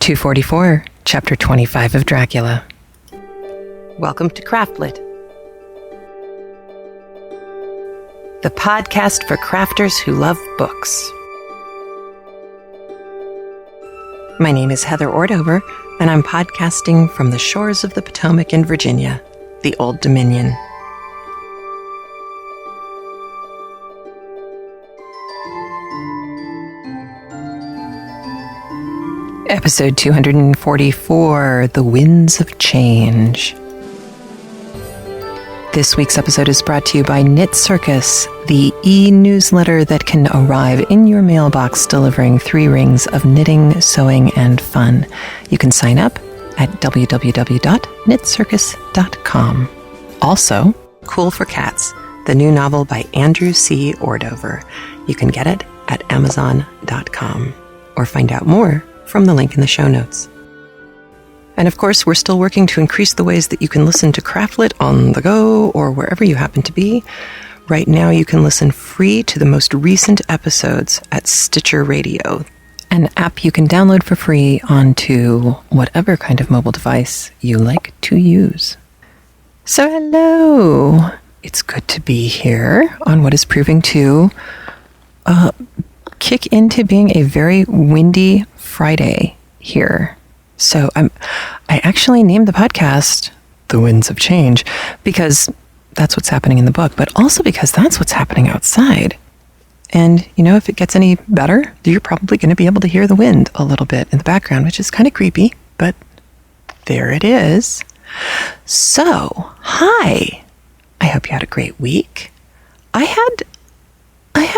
244, Chapter 25 of Dracula. Welcome to CraftLit, the podcast for crafters who love books. My name is Heather Ordover, and I'm podcasting from the shores of the Potomac in Virginia, the Old Dominion. Episode 244, The Winds of Change. This week's episode is brought to you by Knit Circus, the e-newsletter that can arrive in your mailbox delivering 3 rings of knitting, sewing, and fun. You can sign up at www.knitcircus.com. Also, Cool for Cats, the new novel by Andrew C. Ordover. You can get it at amazon.com or find out more from the link in the show notes. And of course, we're still working to increase the ways that you can listen to CraftLit on the go or wherever you happen to be. Right now, you can listen free to the most recent episodes at Stitcher Radio, an app you can download for free onto whatever kind of mobile device you like to use. So hello! It's good to be here on what is proving to kick into being a very windy Friday here. So I actually named the podcast The Winds of Change because that's what's happening in the book, but also because that's what's happening outside. And, you know, if it gets any better, you're probably going to be able to hear the wind a little bit in the background, which is kind of creepy, but there it is. So, hi. I hope you had a great week. I had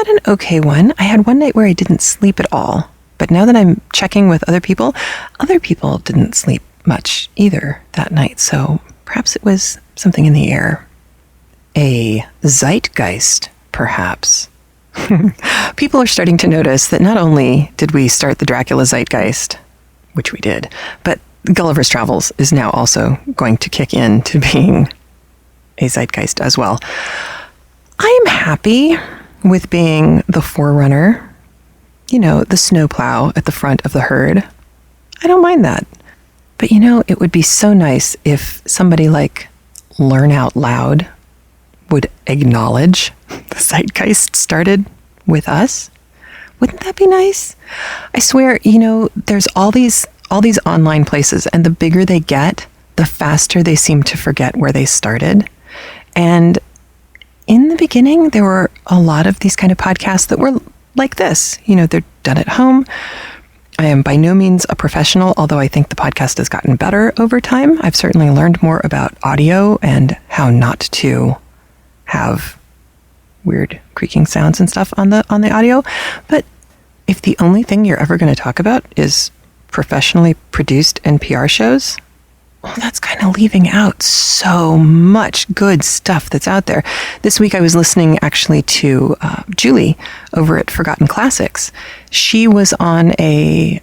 an okay one. I had one night where I didn't sleep at all. But now that I'm checking with other people didn't sleep much either that night. So perhaps it was something in the air. A zeitgeist, perhaps. People are starting to notice that not only did we start the Dracula zeitgeist, which we did, but Gulliver's Travels is now also going to kick in to being a zeitgeist as well. I am happy with being the forerunner, you know, the snowplow at the front of the herd. I don't mind that. But, you know, it would be so nice if somebody like Learn Out Loud would acknowledge the zeitgeist started with us. Wouldn't that be nice? I swear, you know, there's all these online places, and the bigger they get, the faster they seem to forget where they started. And in the beginning, there were a lot of these kind of podcasts that were like this. You know, they're done at home. I am by no means a professional, although I think the podcast has gotten better over time. I've certainly learned more about audio and how not to have weird creaking sounds and stuff on the audio. But if the only thing you're ever going to talk about is professionally produced NPR shows, well, that's kind of leaving out so much good stuff that's out there. This week I was listening actually to Julie over at Forgotten Classics. She was on a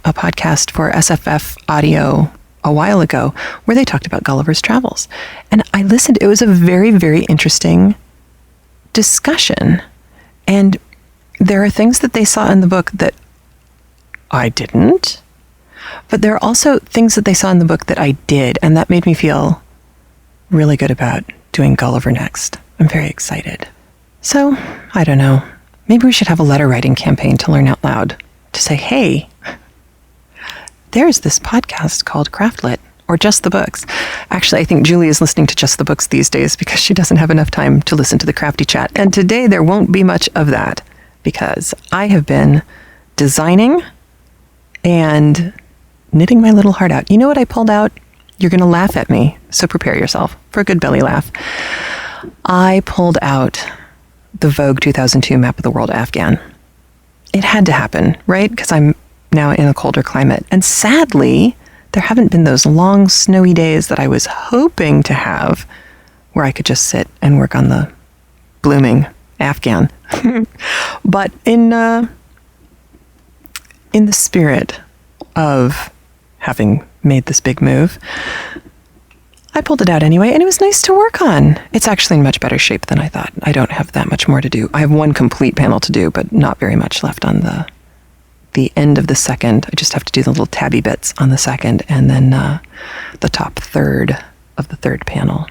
podcast for SFF Audio a while ago where they talked about Gulliver's Travels. And I listened. It was a very, very interesting discussion. And there are things that they saw in the book that I didn't. But there are also things that they saw in the book that I did, and that made me feel really good about doing Gulliver next. I'm very excited. So, I don't know. Maybe we should have a letter writing campaign to Learn Out Loud to say, hey, there's this podcast called CraftLit, or Just the Books. Actually, I think Julie is listening to Just the Books these days because she doesn't have enough time to listen to the Crafty Chat. And today there won't be much of that because I have been designing and knitting my little heart out. You know what I pulled out? You're going to laugh at me, so prepare yourself for a good belly laugh. I pulled out the Vogue 2002 Map of the World Afghan. It had to happen, right? Because I'm now in a colder climate. And sadly, there haven't been those long snowy days that I was hoping to have where I could just sit and work on the blooming Afghan. But in the spirit of having made this big move, I pulled it out anyway, and it was nice to work on. It's actually in much better shape than I thought. I don't have that much more to do. I have one complete panel to do, but not very much left on the the end of the second. I just have to do the little tabby bits on the second, and then the top third of the third panel.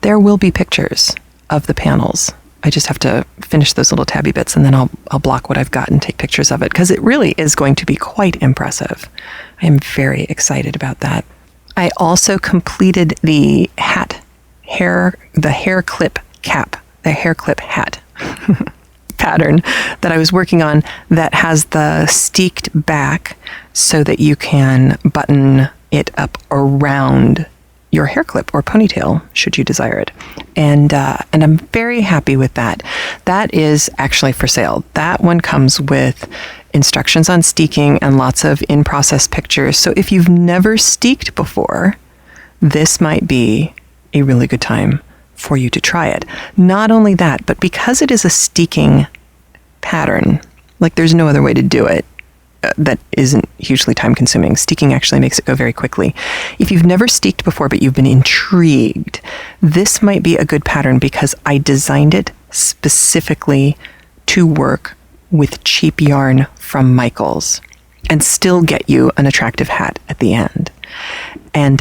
There will be pictures of the panels. I just have to finish those little tabby bits, and then I'll block what I've got and take pictures of it, because it really is going to be quite impressive. I am very excited about that. I also completed the hair clip cap, the hair clip hat pattern that I was working on, that has the steeked back so that you can button it up around your hair clip or ponytail should you desire it. And I'm very happy with that. That is actually for sale. That one comes with instructions on steeking and lots of in-process pictures. So if you've never steeked before, this might be a really good time for you to try it. Not only that, but because it is a steeking pattern, like there's no other way to do it that isn't hugely time consuming. Steeking actually makes it go very quickly. If you've never steeked before, but you've been intrigued, this might be a good pattern because I designed it specifically to work with cheap yarn from Michaels and still get you an attractive hat at the end. And,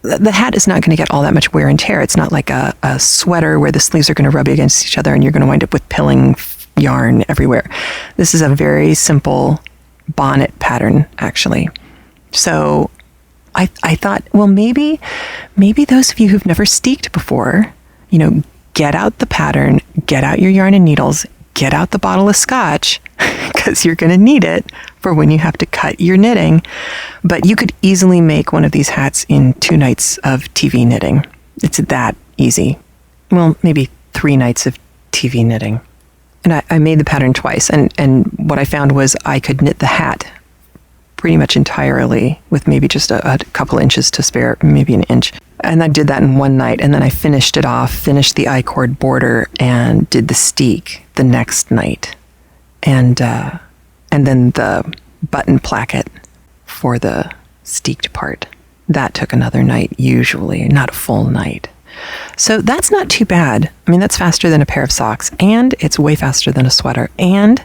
the hat is not going to get all that much wear and tear. It's not like a sweater where the sleeves are going to rub against each other and you're going to wind up with pilling yarn everywhere. This is a very simple bonnet pattern, actually. So I thought, well, maybe those of you who've never steeked before, get out the pattern, get out your yarn and needles, get out the bottle of scotch, because you're going to need it for when you have to cut your knitting. But you could easily make one of these hats in 2 nights of TV knitting. It's that easy. Well, maybe 3 nights of TV knitting. And I made the pattern twice. And what I found was I could knit the hat pretty much entirely with maybe just a couple inches to spare, maybe an inch. And I did that in one night. And then I finished it off, finished the I-cord border, and did the steek the next night. And then the button placket for the steeked part. That took another night, usually, not a full night. So that's not too bad. I mean, that's faster than a pair of socks, and it's way faster than a sweater, and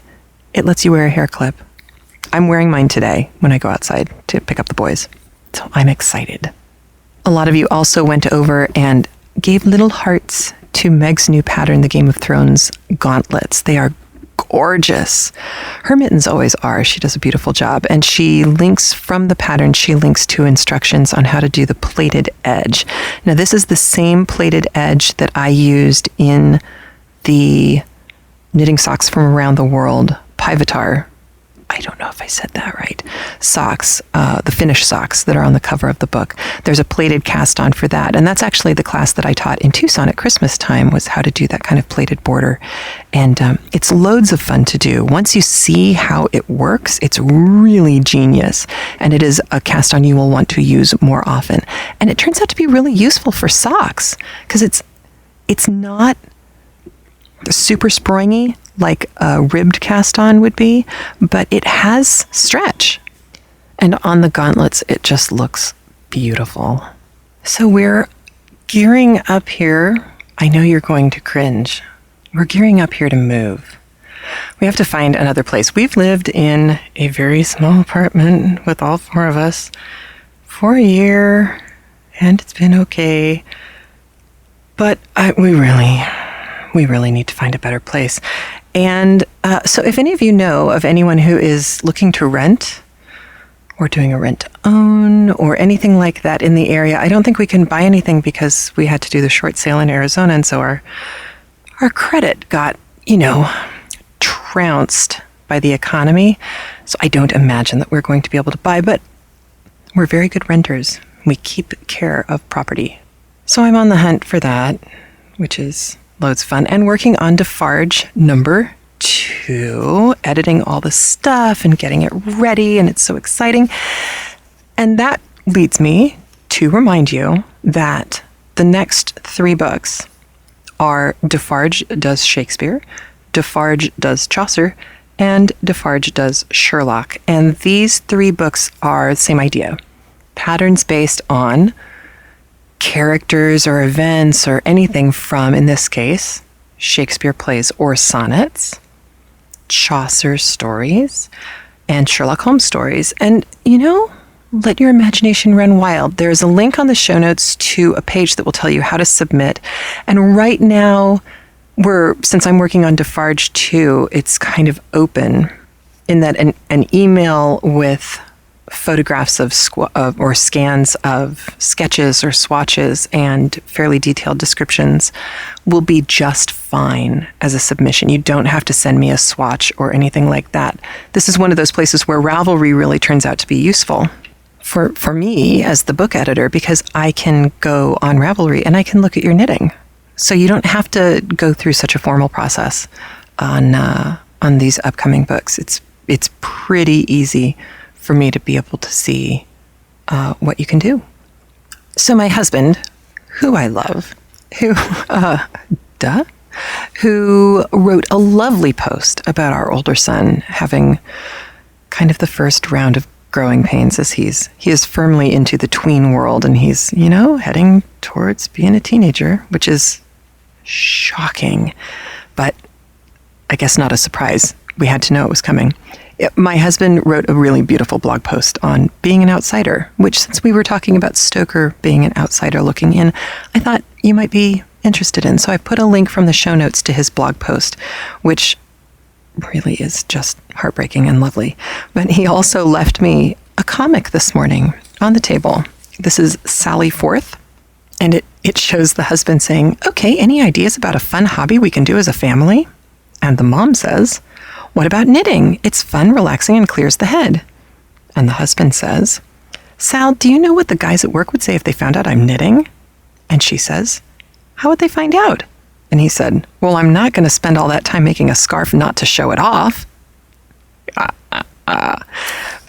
it lets you wear a hair clip. I'm wearing mine today when I go outside to pick up the boys. So I'm excited. A lot of you also went over and gave little hearts to Meg's new pattern, the Game of Thrones gauntlets. They are gorgeous. Her mittens always are. She does a beautiful job. And she links from the pattern, she links to instructions on how to do the plaited edge. Now, this is the same plaited edge that I used in the Knitting Socks from Around the World Pivotar. I don't know if I said that right. Socks, the finished socks that are on the cover of the book. There's a plaited cast on for that. And that's actually the class that I taught in Tucson at Christmas time, was how to do that kind of plaited border. And it's loads of fun to do. Once you see how it works, it's really genius. And it is a cast on you will want to use more often. And it turns out to be really useful for socks because it's not super springy like a ribbed cast on would be, but it has stretch. And on the gauntlets, it just looks beautiful. So we're gearing up here. I know you're going to cringe. We're gearing up here to move. We have to find another place. We've lived in a very small apartment with all 4 of us for a year, and it's been okay. But we really need to find a better place. And so if any of you know of anyone who is looking to rent or doing a rent-to-own or anything like that in the area, I don't think we can buy anything because we had to do the short sale in Arizona. And so our credit got, trounced by the economy. So I don't imagine that we're going to be able to buy, but we're very good renters. We keep care of property. So I'm on the hunt for that, which is loads of fun, and working on Defarge number 2, editing all the stuff and getting it ready, and it's so exciting. And that leads me to remind you that the next 3 books are Defarge Does Shakespeare, Defarge Does Chaucer, and Defarge Does Sherlock. And these 3 books are the same idea. Patterns based on characters or events or anything from, in this case, Shakespeare plays or sonnets, Chaucer stories and Sherlock Holmes stories. And, let your imagination run wild. There's a link on the show notes to a page that will tell you how to submit. And right now, since I'm working on Defarge 2, it's kind of open in that an email with photographs or scans of sketches or swatches and fairly detailed descriptions will be just fine as a submission. You don't have to send me a swatch or anything like that. This is one of those places where Ravelry really turns out to be useful for me as the book editor, because I can go on Ravelry and I can look at your knitting. So you don't have to go through such a formal process on these upcoming books. It's pretty easy for me to be able to see what you can do. So my husband, who I love, who wrote a lovely post about our older son having kind of the first round of growing pains as he is firmly into the tween world, and he's, heading towards being a teenager, which is shocking, but I guess not a surprise. We had to know it was coming. My husband wrote a really beautiful blog post on being an outsider, which, since we were talking about Stoker being an outsider looking in, I thought you might be interested in. So I put a link from the show notes to his blog post, which really is just heartbreaking and lovely. But he also left me a comic this morning on the table. This is Sally Forth, and it shows the husband saying, "Okay, any ideas about a fun hobby we can do as a family?" And the mom says, "What about knitting? It's fun, relaxing, and clears the head." And the husband says, "Sal, do you know what the guys at work would say if they found out I'm knitting?" And she says, "How would they find out?" And he said, "Well, I'm not going to spend all that time making a scarf not to show it off."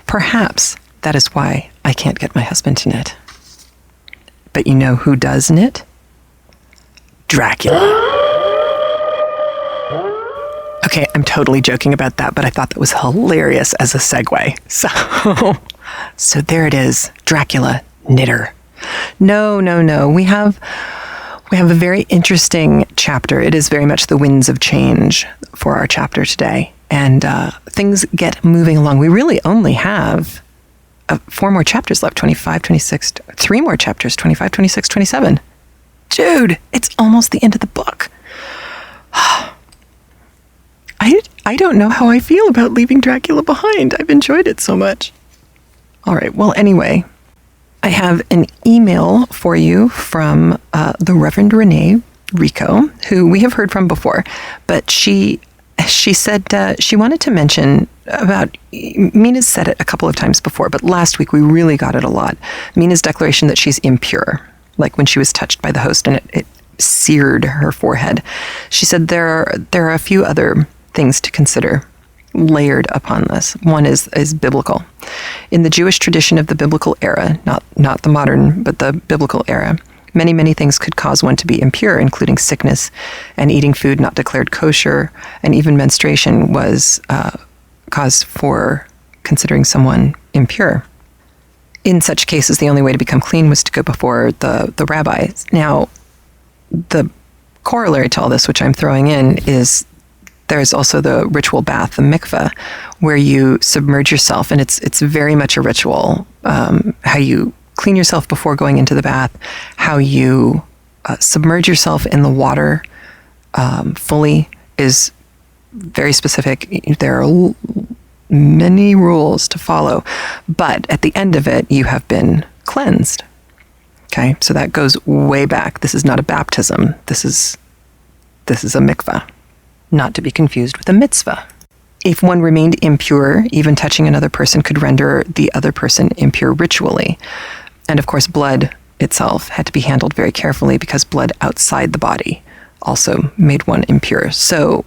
Perhaps that is why I can't get my husband to knit. But you know who does knit? Dracula. Okay, I'm totally joking about that, but I thought that was hilarious as a segue. So there it is, Dracula, knitter. No. We have a very interesting chapter. It is very much the winds of change for our chapter today. And things get moving along. We really only have 4 more chapters left, 25, 26, 3 more chapters, 25, 26, 27. Dude, it's almost the end of the book. I don't know how I feel about leaving Dracula behind. I've enjoyed it so much. All right, well, anyway, I have an email for you from the Reverend Renee Rico, who we have heard from before, but she said she wanted to mention about, Mina's said it a couple of times before, but last week we really got it a lot. Mina's declaration that she's impure, like when she was touched by the host and it seared her forehead. She said there are a few other things to consider layered upon this. One is biblical. In the Jewish tradition of the biblical era, not the modern, but the biblical era, many things could cause one to be impure, including sickness and eating food not declared kosher, and even menstruation was cause for considering someone impure. In such cases, the only way to become clean was to go before the rabbis. Now, the corollary to all this, which I'm throwing in, is there's also the ritual bath, the mikveh, where you submerge yourself, and it's very much a ritual. How you clean yourself before going into the bath, how you submerge yourself in the water fully is very specific. There are many rules to follow, but at the end of it, you have been cleansed. Okay, so that goes way back. This is not a baptism. This is a mikveh, not to be confused with a mitzvah. If one remained impure, even touching another person could render the other person impure ritually. And of course, blood itself had to be handled very carefully because blood outside the body also made one impure. So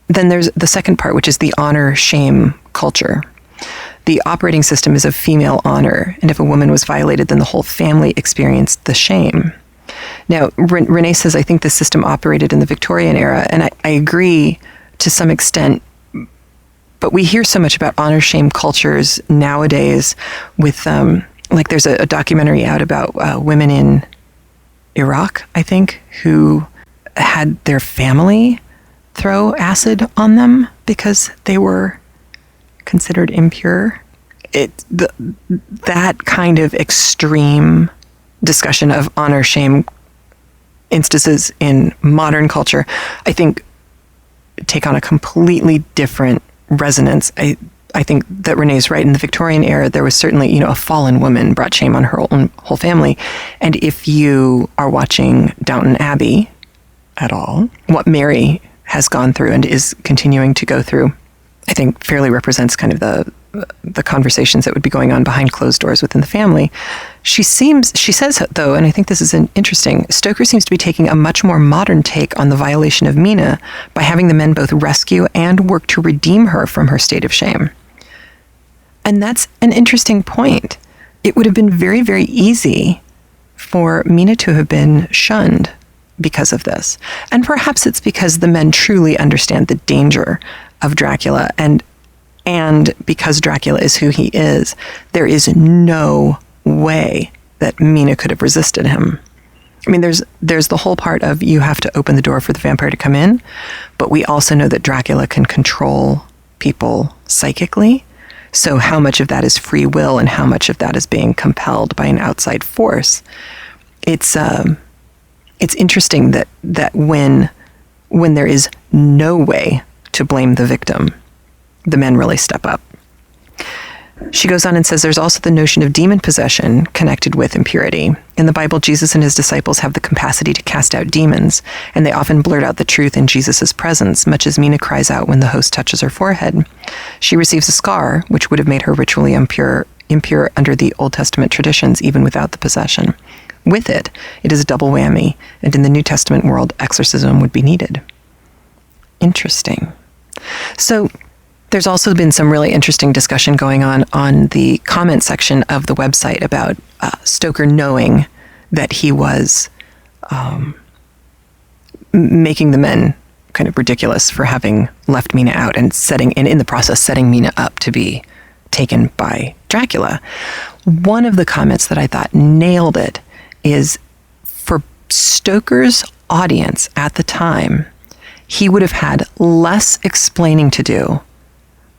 then there's the second part, which is the honor-shame culture. The operating system is of female honor, and if a woman was violated, then the whole family experienced the shame. Now, Renee says, I think the system operated in the Victorian era, and I agree to some extent, but we hear so much about honor-shame cultures nowadays with, like there's a documentary out about women in Iraq, I think, who had their family throw acid on them because they were considered impure. That kind of extreme discussion of honor shame instances in modern culture, I think, take on a completely different resonance. I think that Renee's right. In the Victorian era, there was certainly, a fallen woman brought shame on her whole family. And if you are watching Downton Abbey at all, what Mary has gone through and is continuing to go through, I think fairly represents kind of the conversations that would be going on behind closed doors within the family. She says, though, and I think this is interesting, Stoker seems to be taking a much more modern take on the violation of Mina by having the men both rescue and work to redeem her from her state of shame. And that's an interesting point. It would have been very, very easy for Mina to have been shunned because of this. And perhaps it's because the men truly understand the danger of Dracula, and because Dracula is who he is, there is no way that Mina could have resisted him. I mean, there's the whole part of you have to open the door for the vampire to come in, but we also know that Dracula can control people psychically. So how much of that is free will and how much of that is being compelled by an outside force? It's interesting that when there is no way to blame the victim, the men really step up. She goes on and says there's also the notion of demon possession connected with impurity. In the Bible, Jesus and his disciples have the capacity to cast out demons, and they often blurt out the truth in Jesus' presence, much as Mina cries out when the host touches her forehead. She receives a scar, which would have made her ritually impure under the Old Testament traditions, even without the possession. With it is a double whammy, and in the New Testament world, exorcism would be needed. Interesting. So there's also been some really interesting discussion going on the comment section of the website about Stoker knowing that he was making the men kind of ridiculous for having left Mina out and in the process setting Mina up to be taken by Dracula. One of the comments that I thought nailed it is, for Stoker's audience at the time, he would have had less explaining to do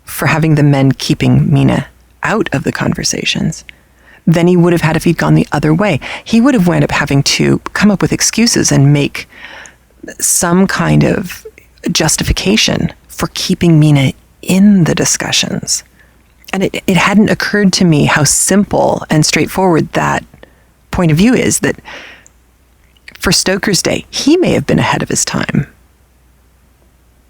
for having the men keeping Mina out of the conversations than he would have had if he'd gone the other way. He would have wound up having to come up with excuses and make some kind of justification for keeping Mina in the discussions. And it hadn't occurred to me how simple and straightforward that point of view is, that for Stoker's day, he may have been ahead of his time,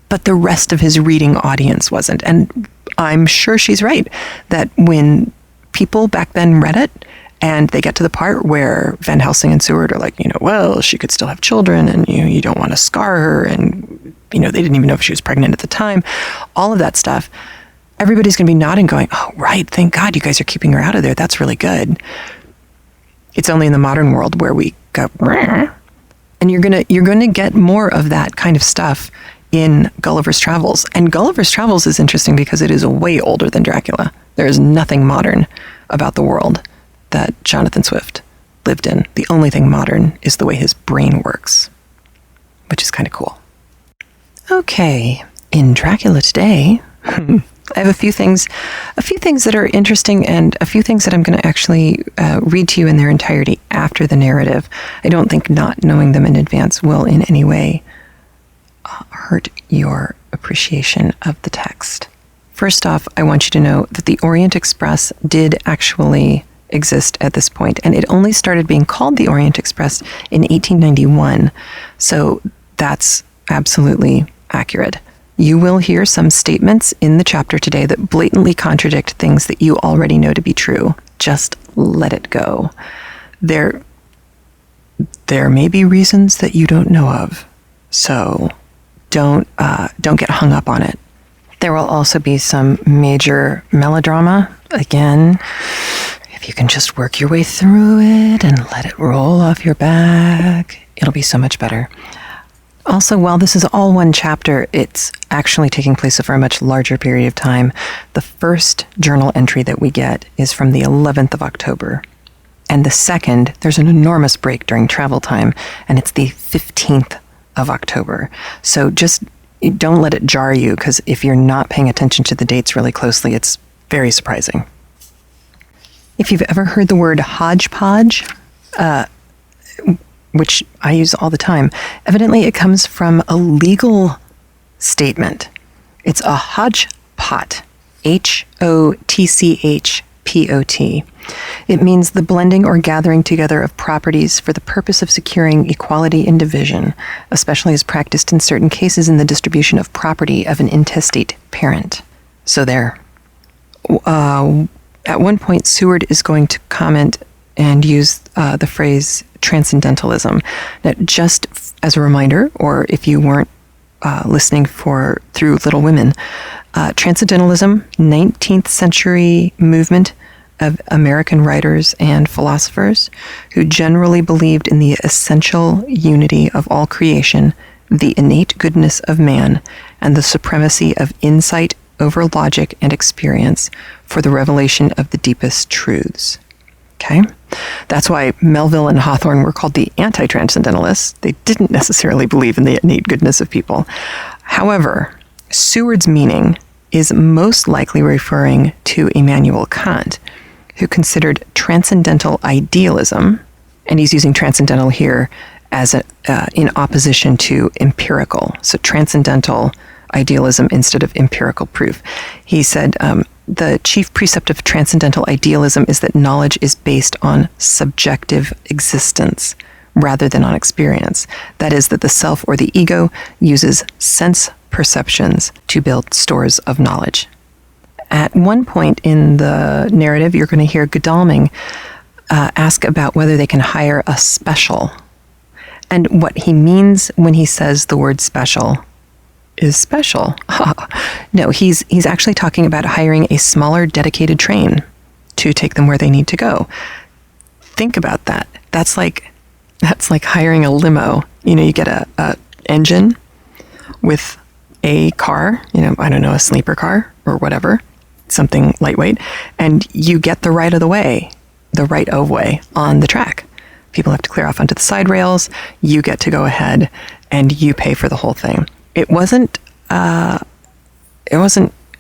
but the rest of his reading audience wasn't. And I'm sure she's right that when people back then read it and they get to the part where Van Helsing and Seward are like, well, she could still have children and you don't want to scar her, and they didn't even know if she was pregnant at the time, all of that stuff, everybody's going to be nodding going, oh, right, thank God you guys are keeping her out of there. That's really good. It's only in the modern world where we go, and you're going to get more of that kind of stuff in Gulliver's Travels. And Gulliver's Travels is interesting because it is way older than Dracula. There is nothing modern about the world that Jonathan Swift lived in. The only thing modern is the way his brain works, which is kind of cool. Okay, in Dracula today, I have a few things that are interesting and a few things that I'm going to actually read to you in their entirety after the narrative. I don't think not knowing them in advance will in any way hurt your appreciation of the text. First off, I want you to know that the Orient Express did actually exist at this point, and it only started being called the Orient Express in 1891. So that's absolutely accurate. You will hear some statements in the chapter today that blatantly contradict things that you already know to be true. Just let it go. There may be reasons that you don't know of, so don't get hung up on it. There will also be some major melodrama. Again, if you can just work your way through it and let it roll off your back, it'll be so much better. Also, while this is all one chapter, it's actually taking place over a much larger period of time. The first journal entry that we get is from the 11th of October. And the second, there's an enormous break during travel time, and it's the 15th of October. So just don't let it jar you, because if you're not paying attention to the dates really closely, it's very surprising. If you've ever heard the word hodgepodge, which I use all the time, evidently it comes from a legal statement. It's a hodgepot, HOTCHPOT. It means the blending or gathering together of properties for the purpose of securing equality in division, especially as practiced in certain cases in the distribution of property of an intestate parent. So there. At one point, Seward is going to comment and use the phrase transcendentalism. Now, just as a reminder, or if you weren't listening through Little Women, transcendentalism, 19th century movement of American writers and philosophers who generally believed in the essential unity of all creation, the innate goodness of man, and the supremacy of insight over logic and experience for the revelation of the deepest truths. Okay? That's why Melville and Hawthorne were called the anti-transcendentalists. They didn't necessarily believe in the innate goodness of people. However, Seward's meaning is most likely referring to Immanuel Kant, who considered transcendental idealism, and he's using transcendental here as in opposition to empirical. So transcendental idealism instead of empirical proof. He said, the chief precept of transcendental idealism is that knowledge is based on subjective existence rather than on experience. That is, that the self or the ego uses sense perceptions to build stores of knowledge. At one point in the narrative, you're going to hear Godalming ask about whether they can hire a special. And what he means when he says the word special is special. No, he's actually talking about hiring a smaller dedicated train to take them where they need to go. Think about that. That's like hiring a limo. You get a engine with a car, I don't know, a sleeper car or whatever, something lightweight, and you get the right of way on the track. People have to clear off onto the side rails. You get to go ahead and you pay for the whole thing. It wasn't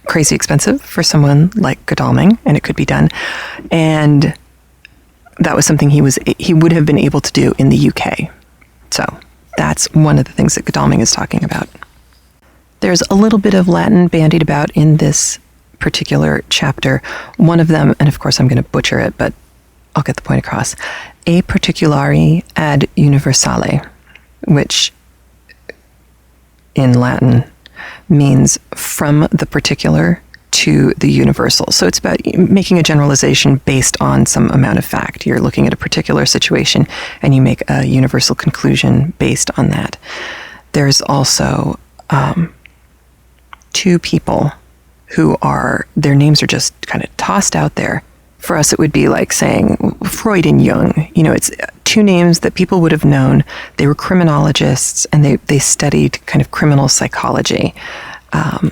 crazy expensive for someone like Godalming, and it could be done. And that was something he would have been able to do in the UK. So that's one of the things that Godalming is talking about. There's a little bit of Latin bandied about in this particular chapter. One of them, and of course I'm going to butcher it, but I'll get the point across, a particulari ad universale, which in Latin means from the particular to the universal. So it's about making a generalization based on some amount of fact. You're looking at a particular situation and you make a universal conclusion based on that. There's also two people who their names are just kind of tossed out there. For us, it would be like saying Freud and Jung. It's two names that people would have known. They were criminologists, and they studied kind of criminal psychology.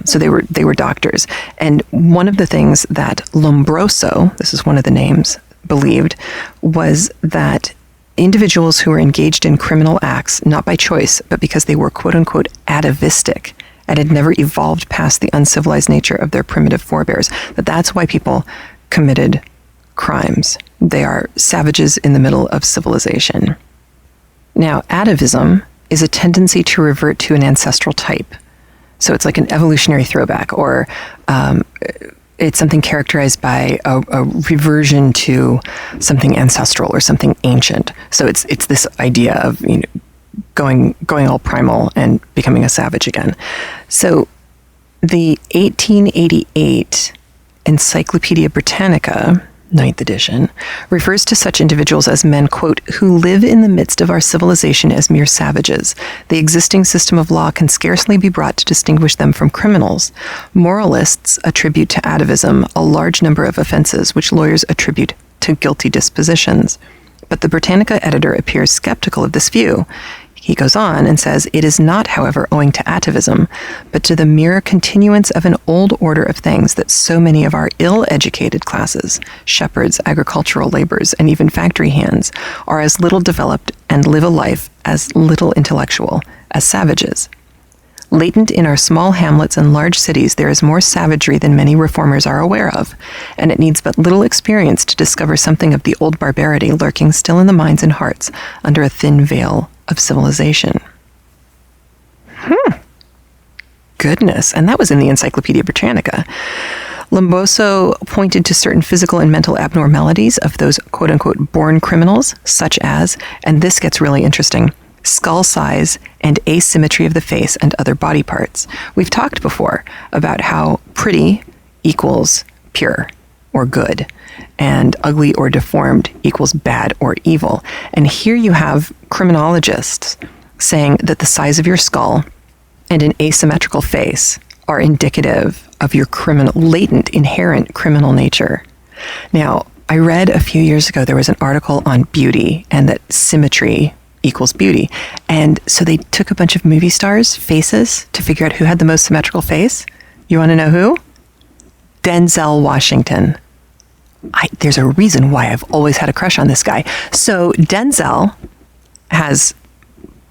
So they were doctors. And one of the things that Lombroso, this is one of the names, believed was that individuals who were engaged in criminal acts, not by choice, but because they were quote unquote atavistic and had never evolved past the uncivilized nature of their primitive forebears, that's why people committed crimes. They are savages in the middle of civilization. Now, atavism is a tendency to revert to an ancestral type. So it's like an evolutionary throwback, or it's something characterized by a reversion to something ancestral or something ancient. So it's this idea of going all primal and becoming a savage again. So the 1888 Encyclopedia Britannica, 9th edition, refers to such individuals as men, quote, who live in the midst of our civilization as mere savages. The existing system of law can scarcely be brought to distinguish them from criminals. Moralists attribute to atavism a large number of offenses which lawyers attribute to guilty dispositions. But the Britannica editor appears skeptical of this view. He goes on and says, it is not, however, owing to atavism, but to the mere continuance of an old order of things that so many of our ill-educated classes, shepherds, agricultural laborers, and even factory hands, are as little developed and live a life as little intellectual as savages. Latent in our small hamlets and large cities, there is more savagery than many reformers are aware of, and it needs but little experience to discover something of the old barbarity lurking still in the minds and hearts under a thin veil of civilization. Goodness, and that was in the Encyclopedia Britannica. Lombroso pointed to certain physical and mental abnormalities of those quote-unquote born criminals, such as, and this gets really interesting, skull size and asymmetry of the face and other body parts. We've talked before about how pretty equals pure or good, and ugly or deformed equals bad or evil. And here you have criminologists saying that the size of your skull and an asymmetrical face are indicative of your latent, inherent criminal nature. Now, I read a few years ago, there was an article on beauty and that symmetry equals beauty. And so they took a bunch of movie stars' faces to figure out who had the most symmetrical face. You want to know who? Denzel Washington. There's a reason why I've always had a crush on this guy. So Denzel has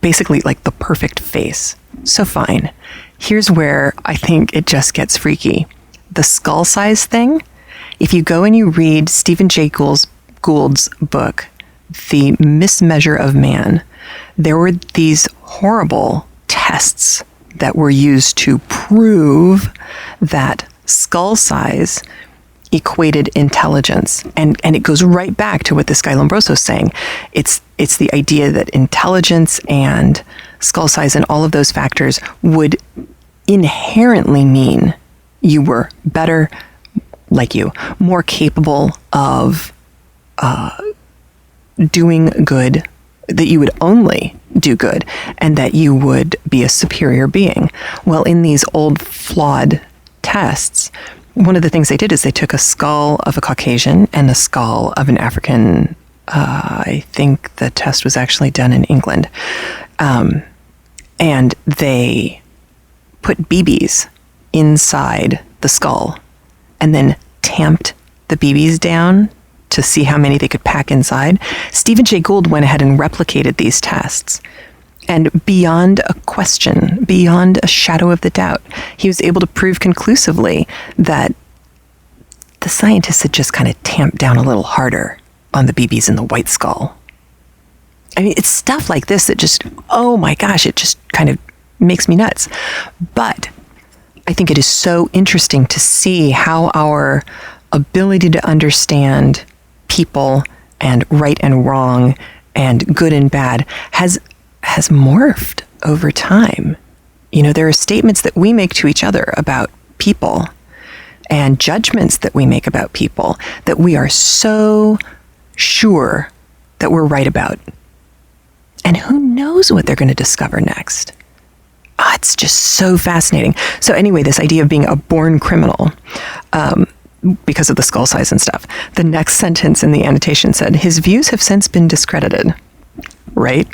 basically like the perfect face. So fine. Here's where I think it just gets freaky. The skull size thing, if you go and you read Stephen Jay Gould's book, The Mismeasure of Man, there were these horrible tests that were used to prove that skull size equated intelligence. And it goes right back to what this guy Lombroso is saying. It's the idea that intelligence and skull size and all of those factors would inherently mean you were better, like you, more capable of doing good, that you would only do good, and that you would be a superior being. Well, in these old flawed tests, one of the things they did is they took a skull of a Caucasian and a skull of an African. I think the test was actually done in England. And they put BBs inside the skull and then tamped the BBs down to see how many they could pack inside. Stephen Jay Gould went ahead and replicated these tests. And beyond a question, beyond a shadow of the doubt, he was able to prove conclusively that the scientists had just kind of tamped down a little harder on the BBs in the white skull. I mean, it's stuff like this that just, oh my gosh, it just kind of makes me nuts. But I think it is so interesting to see how our ability to understand people and right and wrong and good and bad has morphed over time. You know, there are statements that we make to each other about people and judgments that we make about people that we are so sure that we're right about. And who knows what they're going to discover next? Oh, it's just so fascinating. So anyway, this idea of being a born criminal, because of the skull size and stuff. The next sentence in the annotation said, his views have since been discredited, right?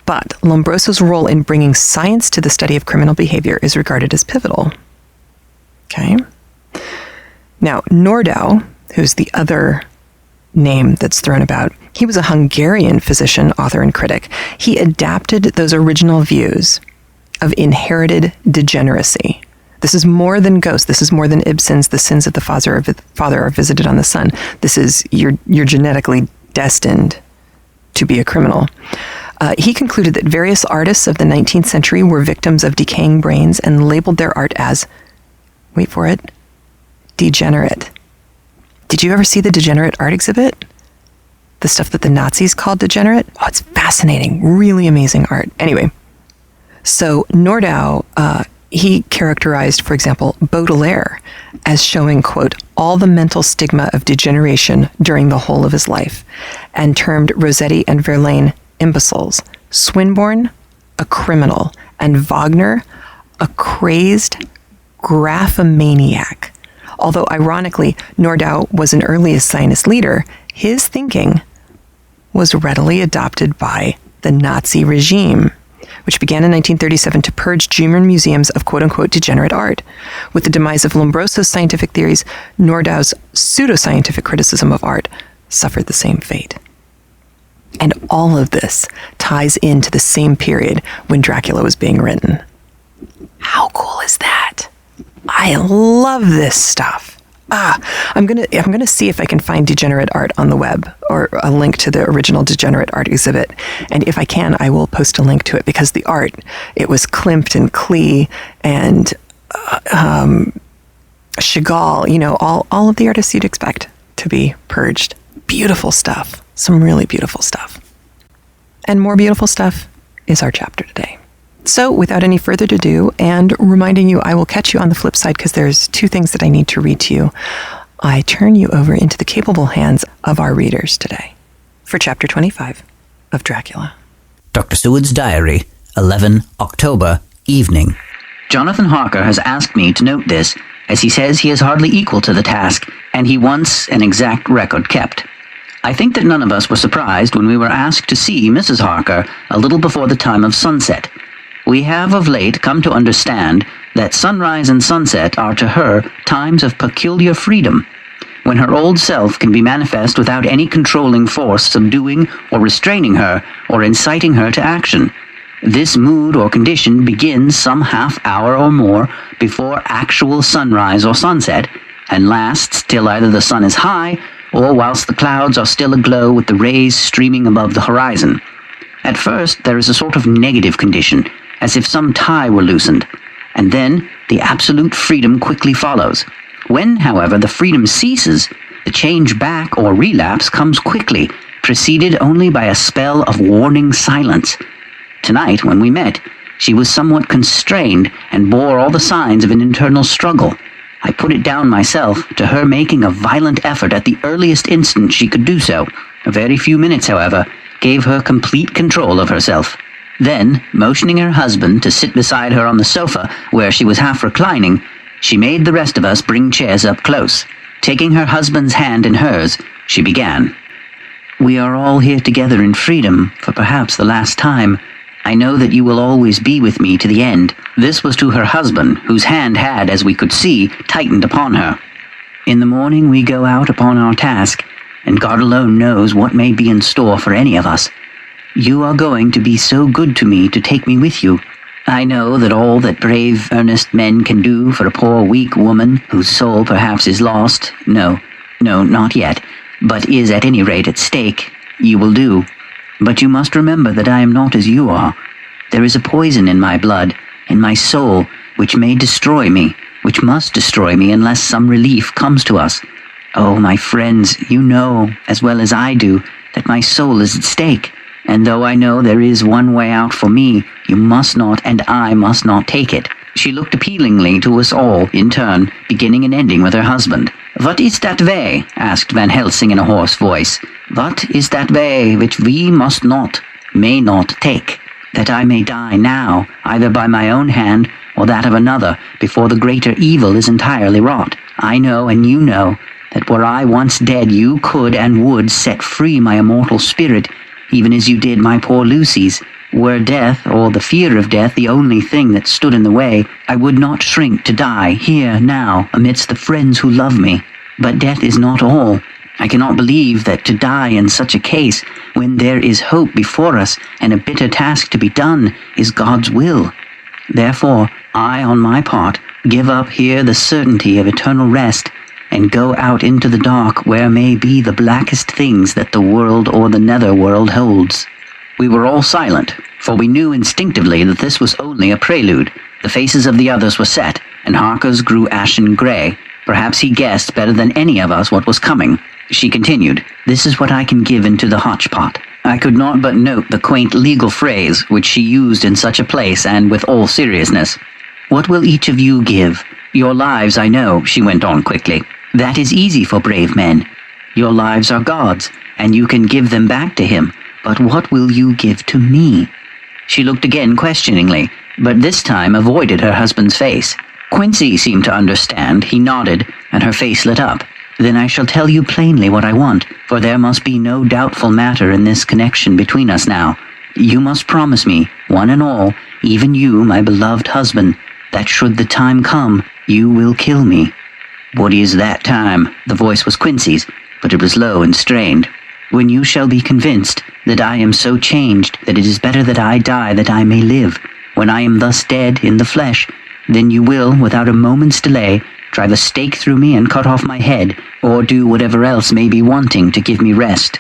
But Lombroso's role in bringing science to the study of criminal behavior is regarded as pivotal. Okay. Now, Nordau, who's the other name that's thrown about, he was a Hungarian physician, author, and critic. He adapted those original views of inherited degeneracy. This is more than ghosts. This is more than Ibsen's The Sins of the Father are Visited on the Son. This is you're genetically destined to be a criminal. He concluded that various artists of the 19th century were victims of decaying brains and labeled their art as, wait for it, degenerate. Did you ever see the degenerate art exhibit? The stuff that the Nazis called degenerate? Oh, it's fascinating. Really amazing art. Anyway, so Nordau, he characterized, for example, Baudelaire as showing, quote, all the mental stigma of degeneration during the whole of his life, and termed Rossetti and Verlaine imbeciles, Swinburne a criminal, and Wagner a crazed graphomaniac. Although, ironically, Nordau was an earliest Zionist leader, his thinking was readily adopted by the Nazi regime, which began in 1937 to purge German museums of quote-unquote degenerate art. With the demise of Lombroso's scientific theories, Nordau's pseudoscientific criticism of art suffered the same fate. And all of this ties into the same period when Dracula was being written. How cool is that? I love this stuff. I'm gonna see if I can find degenerate art on the web or a link to the original degenerate art exhibit, and if I can, I will post a link to it because the art, it was Klimt and Klee and Chagall, all of the artists you'd expect to be purged. Beautiful stuff, some really beautiful stuff, and more beautiful stuff is our chapter today. So without any further ado, and reminding you I will catch you on the flip side because there's 2 things that I need to read to you, I turn you over into the capable hands of our readers today for Chapter 25 of Dracula. Dr. Seward's Diary, 11 October, evening. Jonathan Harker has asked me to note this, as he says he is hardly equal to the task, and he wants an exact record kept. I think that none of us were surprised when we were asked to see Mrs. Harker a little before the time of sunset. We have of late come to understand that sunrise and sunset are to her times of peculiar freedom, when her old self can be manifest without any controlling force subduing or restraining her or inciting her to action. This mood or condition begins some half hour or more before actual sunrise or sunset, and lasts till either the sun is high or whilst the clouds are still aglow with the rays streaming above the horizon. At first there is a sort of negative condition, as if some tie were loosened, and then the absolute freedom quickly follows. When, however, the freedom ceases, the change back or relapse comes quickly, preceded only by a spell of warning silence. Tonight, when we met, she was somewhat constrained and bore all the signs of an internal struggle. I put it down myself to her making a violent effort at the earliest instant she could do so. A very few minutes, however, gave her complete control of herself. Then, motioning her husband to sit beside her on the sofa, where she was half reclining, she made the rest of us bring chairs up close. Taking her husband's hand in hers, she began. "We are all here together in freedom, for perhaps the last time. I know that you will always be with me to the end." This was to her husband, whose hand had, as we could see, tightened upon her. "In the morning we go out upon our task, and God alone knows what may be in store for any of us. You are going to be so good to me to take me with you. I know that all that brave, earnest men can do for a poor, weak woman, whose soul perhaps is lost, no, not yet, but is at any rate at stake, you will do. But you must remember that I am not as you are. There is a poison in my blood, in my soul, which may destroy me, which must destroy me unless some relief comes to us. Oh, my friends, you know, as well as I do, that my soul is at stake. And though I know there is one way out for me, you must not and I must not take it." She looked appealingly to us all, in turn, beginning and ending with her husband. "What is that way?" asked Van Helsing in a hoarse voice. "What is that way which we must not, may not take, that I may die now, either by my own hand or that of another, before the greater evil is entirely wrought? I know, and you know, that were I once dead, you could and would set free my immortal spirit, even as you did my poor Lucy's. Were death, or the fear of death, the only thing that stood in the way, I would not shrink to die, here, now, amidst the friends who love me. But death is not all. I cannot believe that to die in such a case, when there is hope before us, and a bitter task to be done, is God's will. Therefore, I, on my part, give up here the certainty of eternal rest, and go out into the dark where may be the blackest things that the world or the nether world holds." We were all silent, for we knew instinctively that this was only a prelude. The faces of the others were set, and Harker's grew ashen grey. Perhaps he guessed better than any of us what was coming. She continued, "This is what I can give into the hotchpot." I could not but note the quaint legal phrase which she used in such a place, and with all seriousness. "What will each of you give? Your lives, I know," she went on quickly. "That is easy for brave men. Your lives are God's, and you can give them back to him. But what will you give to me?" She looked again questioningly, but this time avoided her husband's face. Quincy seemed to understand. He nodded, and her face lit up. "Then I shall tell you plainly what I want, for there must be no doubtful matter in this connection between us now. You must promise me, one and all, even you, my beloved husband, that should the time come, you will kill me." "What is that time?" The voice was Quincy's, but it was low and strained. "When you shall be convinced that I am so changed that it is better that I die that I may live. When I am thus dead in the flesh, then you will, without a moment's delay, drive a stake through me and cut off my head, or do whatever else may be wanting to give me rest."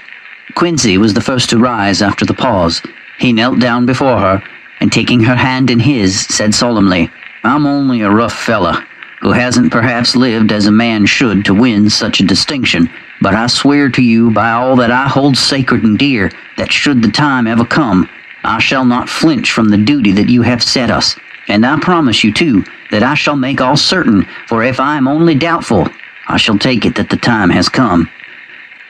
Quincy was the first to rise after the pause. He knelt down before her, and taking her hand in his, said solemnly, "I'm only a rough fella, who hasn't perhaps lived as a man should to win such a distinction, but I swear to you by all that I hold sacred and dear, that should the time ever come, I shall not flinch from the duty that you have set us. And I promise you, too, that I shall make all certain, for if I am only doubtful, I shall take it that the time has come."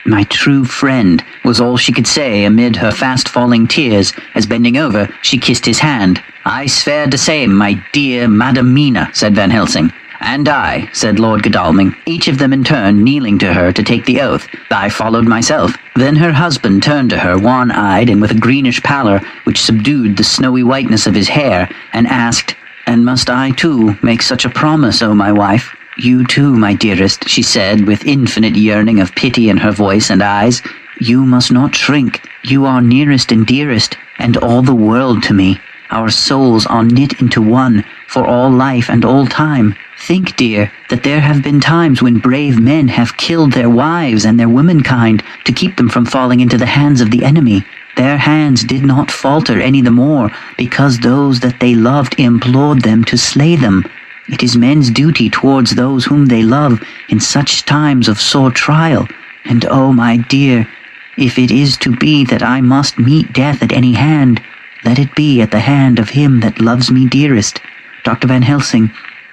"My true friend," was all she could say amid her fast-falling tears, as bending over, she kissed his hand. "I swear the same, my dear Madam Mina," said Van Helsing. "And I," said Lord Godalming, each of them in turn kneeling to her to take the oath. I followed myself. Then her husband turned to her, wan-eyed and with a greenish pallor which subdued the snowy whiteness of his hair, and asked, "And must I, too, make such a promise, O my wife?" "You too, my dearest," she said, with infinite yearning of pity in her voice and eyes. "You must not shrink. You are nearest and dearest, and all the world to me. Our souls are knit into one, for all life and all time. Think, dear, that there have been times when brave men have killed their wives and their womenkind to keep them from falling into the hands of the enemy. Their hands did not falter any the more, because those that they loved implored them to slay them. It is men's duty towards those whom they love in such times of sore trial. And oh, my dear, if it is to be that I must meet death at any hand, let it be at the hand of him that loves me dearest. Dr. Van Helsing,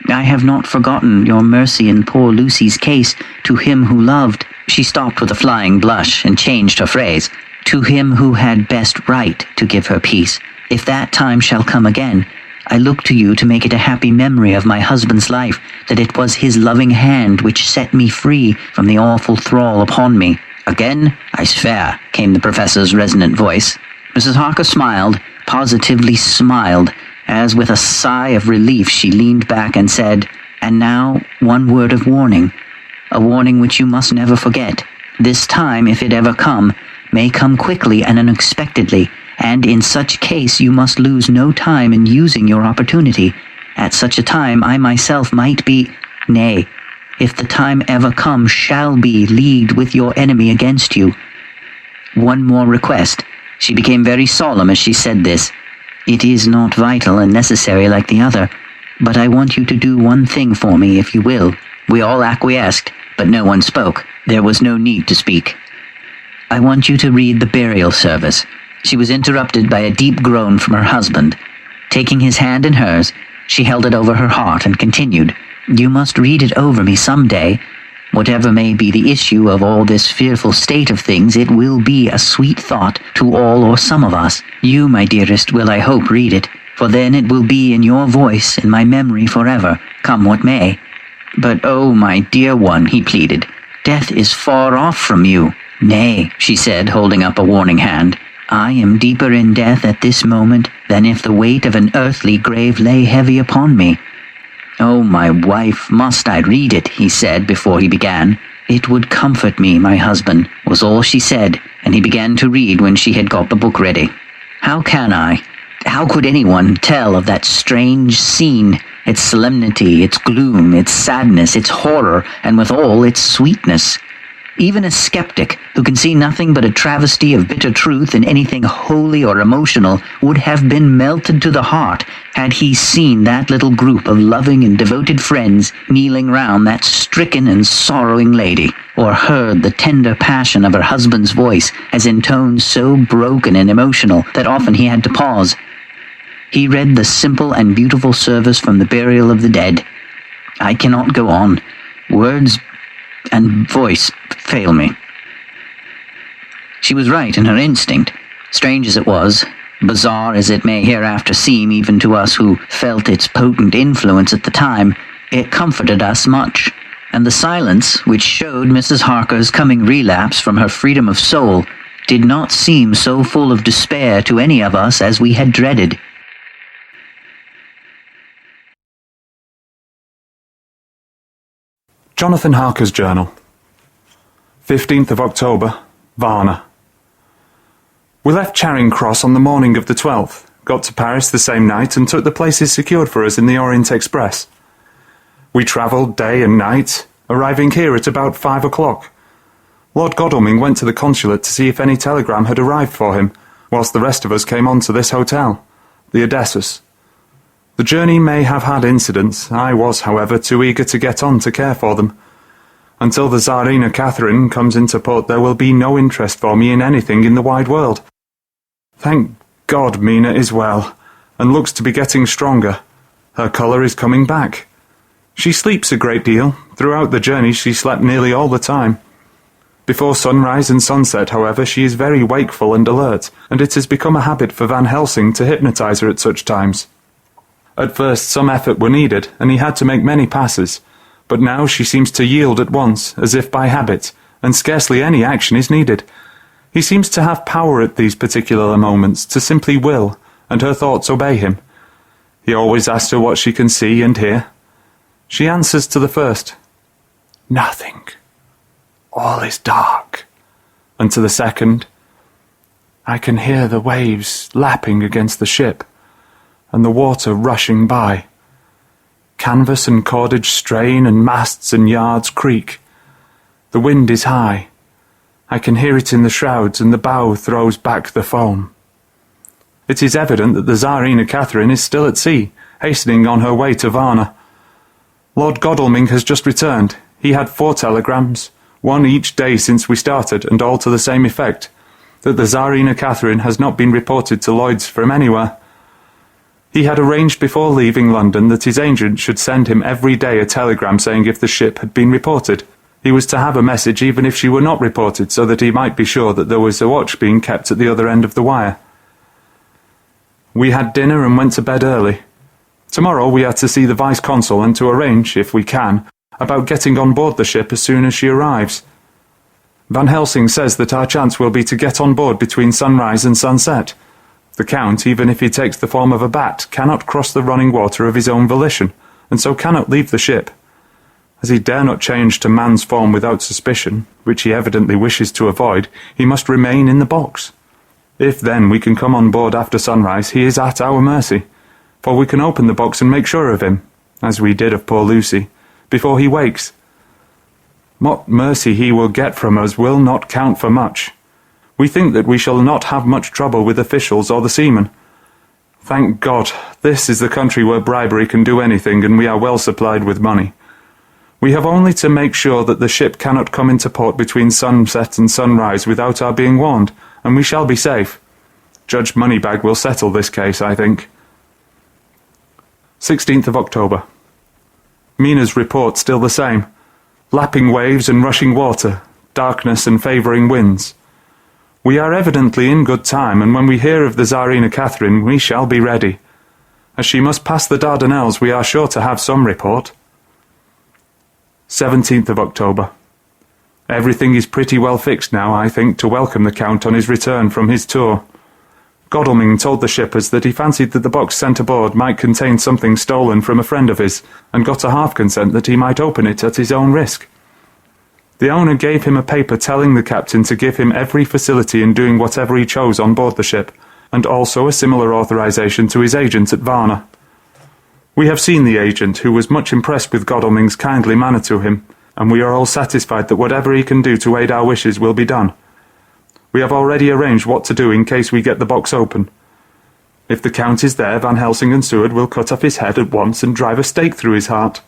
I have not forgotten your mercy in poor Lucy's case, to him who loved." She stopped with a flying blush and changed her phrase. "To him who had best right to give her peace. If that time shall come again, I look to you to make it a happy memory of my husband's life, that it was his loving hand which set me free from the awful thrall upon me." "Again, I swear," came the professor's resonant voice. Mrs. Harker smiled, positively smiled, as with a sigh of relief she leaned back and said, "And now one word of warning, a warning which you must never forget. This time, if it ever come, may come quickly and unexpectedly, and in such case you must lose no time in using your opportunity. At such a time I myself might be, nay, if the time ever come, shall be leagued with your enemy against you. One more request." She became very solemn as she said this. "It is not vital and necessary like the other, but I want you to do one thing for me, if you will." We all acquiesced, but no one spoke. There was no need to speak. "I want you to read the burial service." She was interrupted by a deep groan from her husband. Taking his hand in hers, she held it over her heart and continued, "You must read it over me some day. Whatever may be the issue of all this fearful state of things, it will be a sweet thought to all or some of us. You, my dearest, will, I hope, read it, for then it will be in your voice, in my memory forever, come what may." "But, oh, my dear one," he pleaded, "death is far off from you." "Nay," she said, holding up a warning hand, "I am deeper in death at this moment than if the weight of an earthly grave lay heavy upon me." "Oh, my wife, must I read it?" he said before he began. "It would comfort me, my husband," was all she said, and he began to read when she had got the book ready. How could anyone tell of that strange scene, its solemnity, its gloom, its sadness, its horror, and withal its sweetness? Even a skeptic, who can see nothing but a travesty of bitter truth in anything holy or emotional, would have been melted to the heart had he seen that little group of loving and devoted friends kneeling round that stricken and sorrowing lady, or heard the tender passion of her husband's voice as in tones so broken and emotional that often he had to pause. He read the simple and beautiful service from the burial of the dead. I cannot go on. Words and voice fail me. She was right in her instinct. Strange as it was, bizarre as it may hereafter seem even to us who felt its potent influence at the time, it comforted us much, and the silence which showed Mrs. Harker's coming relapse from her freedom of soul did not seem so full of despair to any of us as we had dreaded. Jonathan Harker's Journal. 15th of October, Varna. We left Charing Cross on the morning of the 12th, got to Paris the same night and took the places secured for us in the Orient Express. We travelled day and night, arriving here at about 5 o'clock. Lord Godalming went to the consulate to see if any telegram had arrived for him, whilst the rest of us came on to this hotel, the Odessus. The journey may have had incidents. I was, however, too eager to get on to care for them. Until the Tsarina Catherine comes into port, there will be no interest for me in anything in the wide world. Thank God Mina is well, and looks to be getting stronger. Her colour is coming back. She sleeps a great deal. Throughout the journey she slept nearly all the time. Before sunrise and sunset, however, she is very wakeful and alert, and it has become a habit for Van Helsing to hypnotise her at such times. At first some effort were needed, and he had to make many passes, but now she seems to yield at once, as if by habit, and scarcely any action is needed. He seems to have power at these particular moments, to simply will, and her thoughts obey him. He always asks her what she can see and hear. She answers to the first, "Nothing. All is dark." And to the second, "I can hear the waves lapping against the ship, and the water rushing by. Canvas and cordage strain, and masts and yards creak. The wind is high. I can hear it in the shrouds, and the bow throws back the foam." It is evident that the Tsarina Catherine is still at sea, hastening on her way to Varna. Lord Godalming has just returned. He had 4 telegrams, one each day since we started, and all to the same effect, that the Tsarina Catherine has not been reported to Lloyd's from anywhere. He had arranged before leaving London that his agent should send him every day a telegram saying if the ship had been reported. He was to have a message even if she were not reported, so that he might be sure that there was a watch being kept at the other end of the wire. We had dinner and went to bed early. Tomorrow we are to see the Vice-Consul and to arrange, if we can, about getting on board the ship as soon as she arrives. Van Helsing says that our chance will be to get on board between sunrise and sunset. The Count, even if he takes the form of a bat, cannot cross the running water of his own volition, and so cannot leave the ship. As he dare not change to man's form without suspicion, which he evidently wishes to avoid, he must remain in the box. If then we can come on board after sunrise, he is at our mercy, for we can open the box and make sure of him, as we did of poor Lucy, before he wakes. What mercy he will get from us will not count for much. We think that we shall not have much trouble with officials or the seamen. Thank God, this is the country where bribery can do anything, and we are well supplied with money. We have only to make sure that the ship cannot come into port between sunset and sunrise without our being warned, and we shall be safe. Judge Moneybag will settle this case, I think. 16th of October. Mina's report still the same. Lapping waves and rushing water, darkness and favouring winds. We are evidently in good time, and when we hear of the Tsarina Catherine, we shall be ready. As she must pass the Dardanelles, we are sure to have some report. 17th of October. Everything is pretty well fixed now, I think, to welcome the Count on his return from his tour. Godalming told the shippers that he fancied that the box sent aboard might contain something stolen from a friend of his, and got a half-consent that he might open it at his own risk. The owner gave him a paper telling the captain to give him every facility in doing whatever he chose on board the ship, and also a similar authorization to his agent at Varna. We have seen the agent, who was much impressed with Godalming's kindly manner to him, and we are all satisfied that whatever he can do to aid our wishes will be done. We have already arranged what to do in case we get the box open. If the Count is there, Van Helsing and Seward will cut off his head at once and drive a stake through his heart.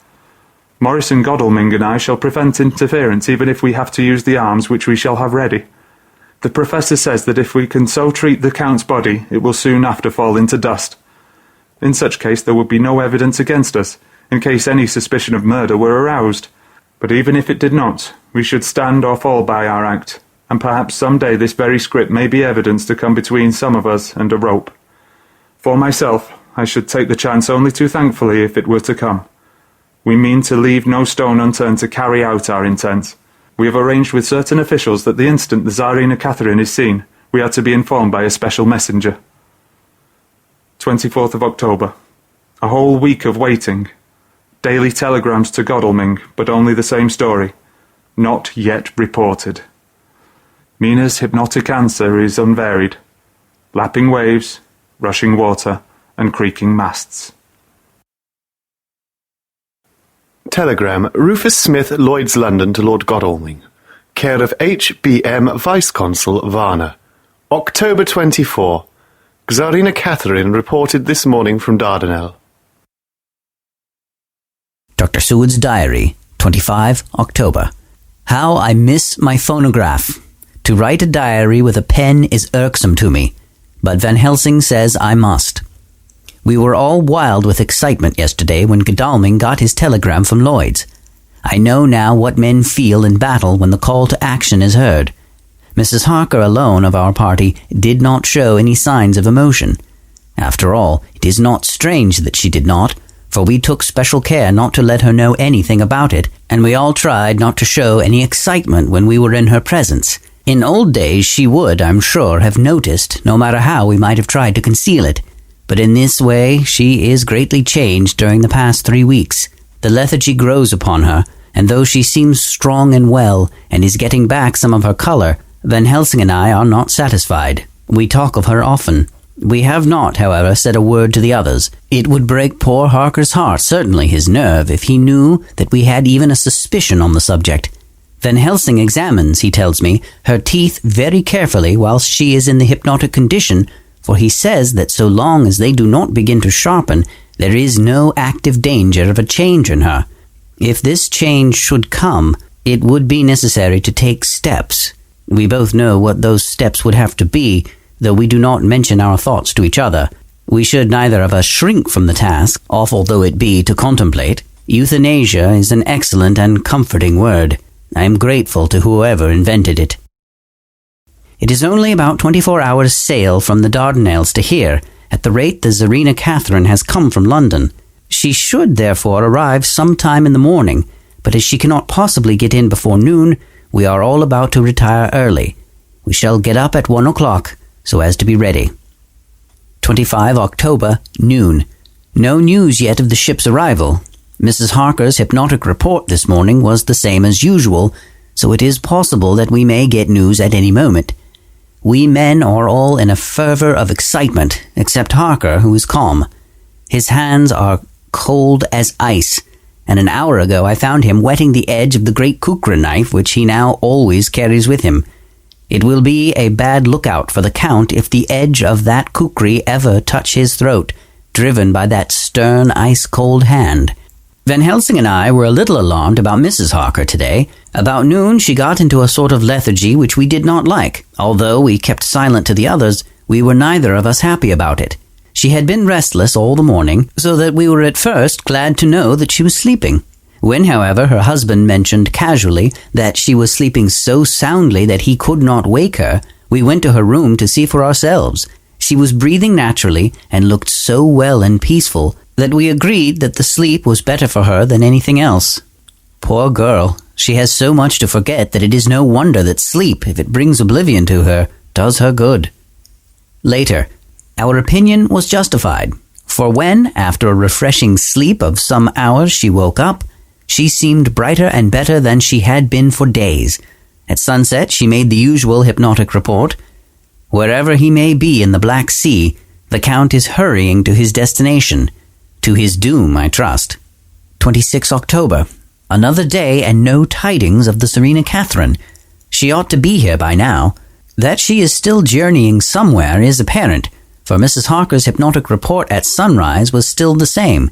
Morris and Godalming and I shall prevent interference even if we have to use the arms which we shall have ready. The Professor says that if we can so treat the Count's body, it will soon after fall into dust. In such case there would be no evidence against us, in case any suspicion of murder were aroused. But even if it did not, we should stand or fall by our act, and perhaps some day this very script may be evidence to come between some of us and a rope. For myself, I should take the chance only too thankfully if it were to come. We mean to leave no stone unturned to carry out our intent. We have arranged with certain officials that the instant the Tsarina Catherine is seen, we are to be informed by a special messenger. 24th of October. A whole week of waiting. Daily telegrams to Godalming, but only the same story. Not yet reported. Mina's hypnotic answer is unvaried. Lapping waves, rushing water, and creaking masts. Telegram, Rufus Smith, Lloyd's, London, to Lord Godalming. Care of H.B.M. Vice-Consul, Varna. October 24. Tsarina Catherine reported this morning from Dardanelles. Dr. Seward's Diary, 25 October. How I miss my phonograph. To write a diary with a pen is irksome to me, but Van Helsing says I must. We were all wild with excitement yesterday when Godalming got his telegram from Lloyd's. I know now what men feel in battle when the call to action is heard. Mrs. Harker alone of our party did not show any signs of emotion. After all, it is not strange that she did not, for we took special care not to let her know anything about it, and we all tried not to show any excitement when we were in her presence. In old days she would, I'm sure, have noticed, no matter how we might have tried to conceal it. But in this way she is greatly changed during the past 3 weeks. The lethargy grows upon her, and though she seems strong and well, and is getting back some of her colour, Van Helsing and I are not satisfied. We talk of her often. We have not, however, said a word to the others. It would break poor Harker's heart, certainly his nerve, if he knew that we had even a suspicion on the subject. Van Helsing examines, he tells me, her teeth very carefully whilst she is in the hypnotic condition, for he says that so long as they do not begin to sharpen, there is no active danger of a change in her. If this change should come, it would be necessary to take steps. We both know what those steps would have to be, though we do not mention our thoughts to each other. We should neither of us shrink from the task, awful though it be to contemplate. Euthanasia is an excellent and comforting word. I am grateful to whoever invented it. It is only about 24 hours' sail from the Dardanelles to here, at the rate the Tsarina Catherine has come from London. She should therefore arrive some time in the morning, but as she cannot possibly get in before noon, we are all about to retire early. We shall get up at 1 o'clock, so as to be ready. 25 October, noon. No news yet of the ship's arrival. Mrs. Harker's hypnotic report this morning was the same as usual, so it is possible that we may get news at any moment. We men are all in a fervour of excitement, except Harker, who is calm. His hands are cold as ice, and an hour ago I found him wetting the edge of the great kukra knife which he now always carries with him. It will be a bad lookout for the Count if the edge of that kukri ever touch his throat, driven by that stern, ice-cold hand. Van Helsing and I were a little alarmed about Mrs. Harker today. About noon she got into a sort of lethargy which we did not like. Although we kept silent to the others, we were neither of us happy about it. She had been restless all the morning, so that we were at first glad to know that she was sleeping. When, however, her husband mentioned casually that she was sleeping so soundly that he could not wake her, we went to her room to see for ourselves. She was breathing naturally and looked so well and peaceful that we agreed that the sleep was better for her than anything else. Poor girl, she has so much to forget that it is no wonder that sleep, if it brings oblivion to her, does her good. Later, our opinion was justified, for when, after a refreshing sleep of some hours, she woke up, she seemed brighter and better than she had been for days. At sunset, she made the usual hypnotic report. Wherever he may be in the Black Sea, the Count is hurrying to his destination. To his doom, I trust. 26 October. Another day and no tidings of the Tsarina Catherine. She ought to be here by now. That she is still journeying somewhere is apparent, for Mrs. Harker's hypnotic report at sunrise was still the same.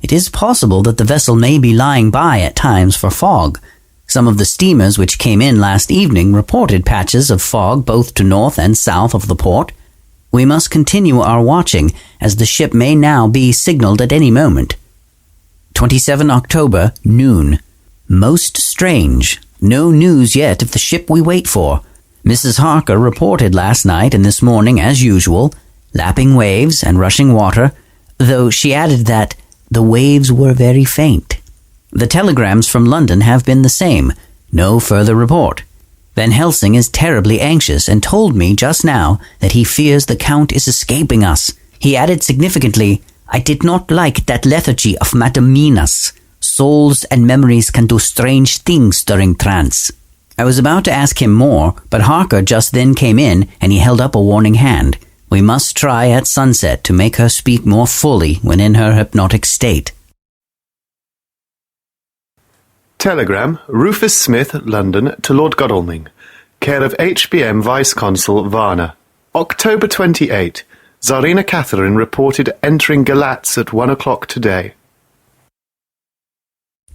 It is possible that the vessel may be lying by at times for fog. Some of the steamers which came in last evening reported patches of fog both to north and south of the port. We must continue our watching, as the ship may now be signalled at any moment. 27 October, noon. Most strange. No news yet of the ship we wait for. Mrs. Harker reported last night and this morning as usual, lapping waves and rushing water, though she added that the waves were very faint. The telegrams from London have been the same. No further report. Van Helsing is terribly anxious and told me just now that he fears the Count is escaping us. He added significantly, I did not like that lethargy of Madame Mina's. Souls and memories can do strange things during trance. I was about to ask him more, but Harker just then came in and he held up a warning hand. We must try at sunset to make her speak more fully when in her hypnotic state. Telegram, Rufus Smith, London, to Lord Godalming. Care of HBM Vice-Consul, Varna. October 28. Tsarina Catherine reported entering Galatz at 1 o'clock today.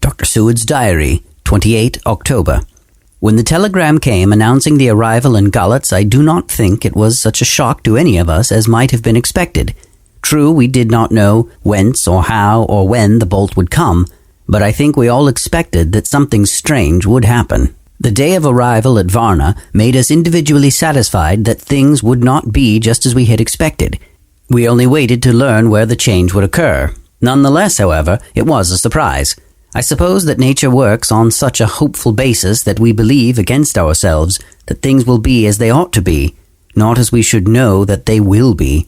Dr. Seward's Diary, 28 October. When the telegram came announcing the arrival in Galatz, I do not think it was such a shock to any of us as might have been expected. True, we did not know whence or how or when the bolt would come, but I think we all expected that something strange would happen. The day of arrival at Varna made us individually satisfied that things would not be just as we had expected. We only waited to learn where the change would occur. Nonetheless, however, it was a surprise. I suppose that nature works on such a hopeful basis that we believe against ourselves that things will be as they ought to be, not as we should know that they will be.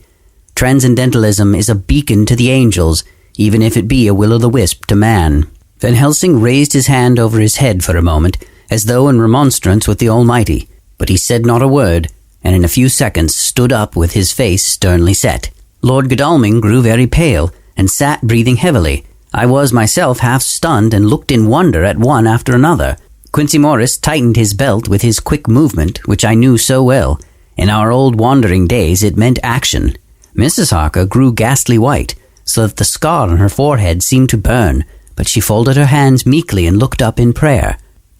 Transcendentalism is a beacon to the angels, even if it be a will-o'-the-wisp to man. Van Helsing raised his hand over his head for a moment, as though in remonstrance with the Almighty, but he said not a word, and in a few seconds stood up with his face sternly set. Lord Godalming grew very pale, and sat breathing heavily. I was myself half stunned and looked in wonder at one after another. Quincey Morris tightened his belt with his quick movement, which I knew so well. In our old wandering days it meant action. Mrs. Harker grew ghastly white, so that the scar on her forehead seemed to burn, but she folded her hands meekly and looked up in prayer.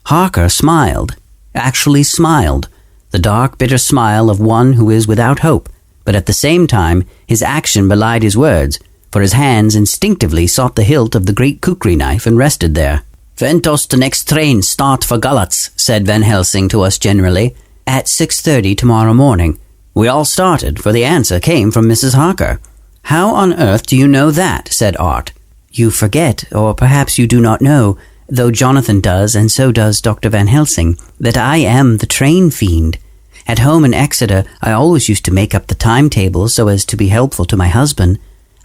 Harker smiled, actually smiled, the dark, bitter smile of one who is without hope, but at the same time his action belied his words, for his hands instinctively sought the hilt of the great kukri knife and rested there. "Ventos, the next train start for Galatz," said Van Helsing to us generally, "at 6:30 tomorrow morning." We all started, for the answer came from Mrs. Harker. "How on earth do you know that?" said Art. "You forget, or perhaps you do not know, though Jonathan does, and so does Dr. Van Helsing, that I am the train fiend. At home in Exeter, I always used to make up the timetable so as to be helpful to my husband.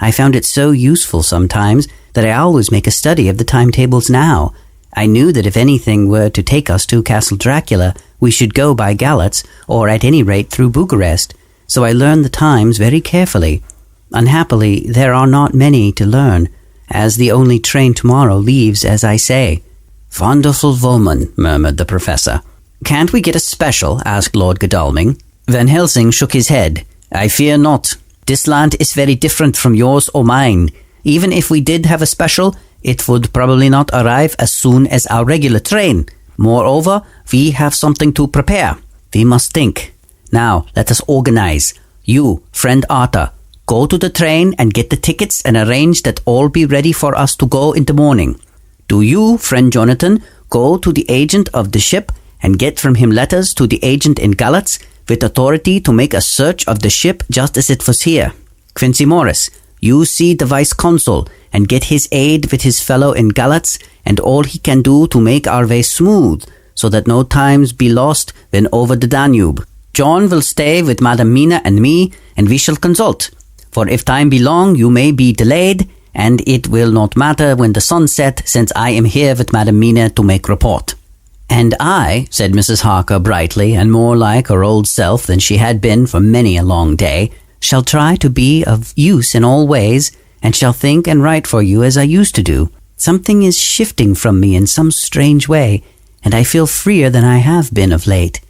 I found it so useful sometimes that I always make a study of the timetables now. I knew that if anything were to take us to Castle Dracula, we should go by Galatz, or at any rate through Bucharest, so I learned the times very carefully. Unhappily, there are not many to learn, as the only train tomorrow leaves, as I say." "Wonderful woman," murmured the professor. "Can't we get a special?" asked Lord Godalming. Van Helsing shook his head. "I fear not. This land is very different from yours or mine. Even if we did have a special, it would probably not arrive as soon as our regular train. Moreover, we have something to prepare. We must think. Now, let us organize. You, friend Arthur, go to the train and get the tickets and arrange that all be ready for us to go in the morning. Do you, friend Jonathan, go to the agent of the ship and get from him letters to the agent in Galatz with authority to make a search of the ship just as it was here. Quincey Morris, you see the vice-consul and get his aid with his fellow in Galatz and all he can do to make our way smooth, so that no times be lost when over the Danube. John will stay with Madam Mina and me, and we shall consult. For if time be long, you may be delayed, and it will not matter when the sun set, since I am here with Madam Mina to make report." "And I," said Mrs. Harker brightly, and more like her old self than she had been for many a long day, "shall try to be of use in all ways, and shall think and write for you as I used to do. Something is shifting from me in some strange way, and I feel freer than I have been of late."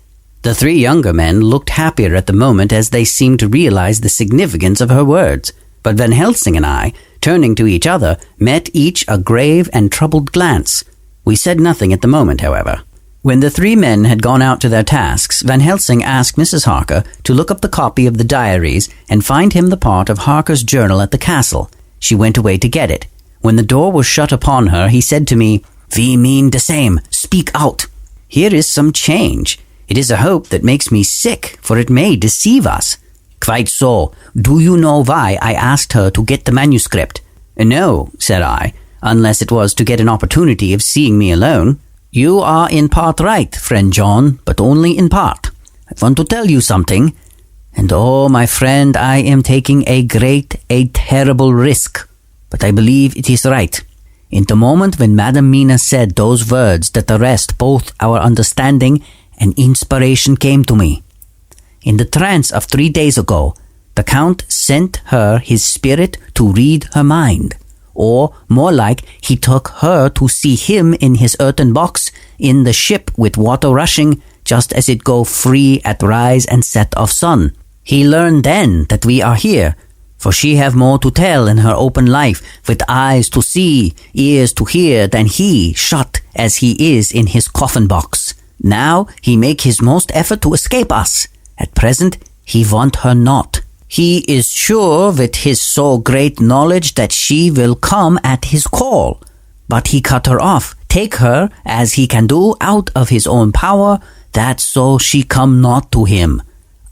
The three younger men looked happier at the moment as they seemed to realize the significance of her words, but Van Helsing and I, turning to each other, met each a grave and troubled glance. We said nothing at the moment, however. When the three men had gone out to their tasks, Van Helsing asked Mrs. Harker to look up the copy of the diaries and find him the part of Harker's journal at the castle. She went away to get it. When the door was shut upon her, he said to me, "We mean the same. Speak out." "Here is some change. It is a hope that makes me sick, for it may deceive us." "Quite so. Do you know why I asked her to get the manuscript?" "No," said I, "unless it was to get an opportunity of seeing me alone." "You are in part right, friend John, but only in part. I want to tell you something. And oh, my friend, I am taking a terrible risk. But I believe it is right. In the moment when Madam Mina said those words that arrest both our understanding, an inspiration came to me. In the trance of 3 days ago, The Count sent her his spirit to read her mind. Or, more like, he took her to see him in his earthen box in the ship with water rushing, just as it go free at rise and set of sun. He learned then that we are here, for she have more to tell in her open life, with eyes to see, ears to hear, than he, shut as he is in his coffin box. Now he make his most effort to escape us. At present he want her not. He is sure with his so great knowledge that she will come at his call. But he cut her off, take her, as he can do, out of his own power, that so she come not to him.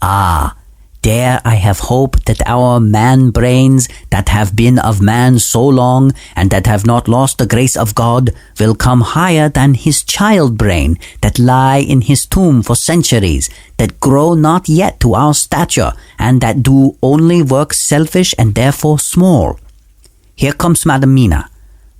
Ah, there I have hope that our man-brains, that have been of man so long, and that have not lost the grace of God, will come higher than his child-brain, that lie in his tomb for centuries, that grow not yet to our stature, and that do only work selfish and therefore small. Here comes Madam Mina.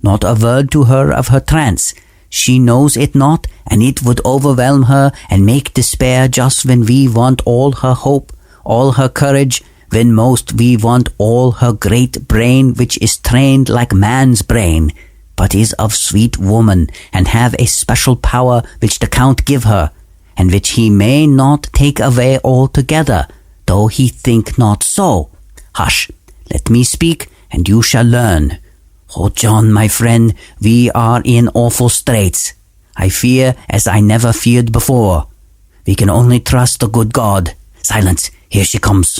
Not a word to her of her trance. She knows it not, and it would overwhelm her and make despair just when we want all her hope, all her courage, when most we want all her great brain, which is trained like man's brain, but is of sweet woman, and have a special power which the Count give her, and which he may not take away altogether, though he think not so. Hush, let me speak, and you shall learn. Oh, John, my friend, we are in awful straits. I fear as I never feared before. We can only trust the good God. Silence, here she comes.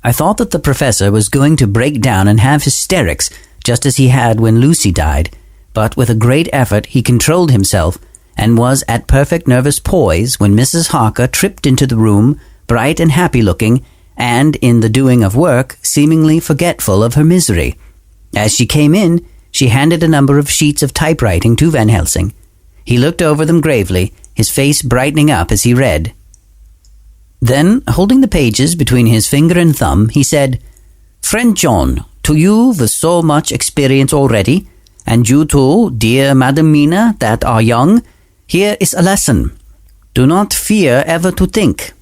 I thought that the professor was going to break down and have hysterics, just as he had when Lucy died, but with a great effort he controlled himself, and was at perfect nervous poise when Mrs. Harker tripped into the room, bright and happy-looking, and, in the doing of work, seemingly forgetful of her misery. As she came in, she handed a number of sheets of typewriting to Van Helsing. He looked over them gravely, his face brightening up as he read. Then, holding the pages between his finger and thumb, he said, "Friend John, to you with so much experience already, and you too, dear Madam Mina, that are young, here is a lesson. Do not fear ever to think.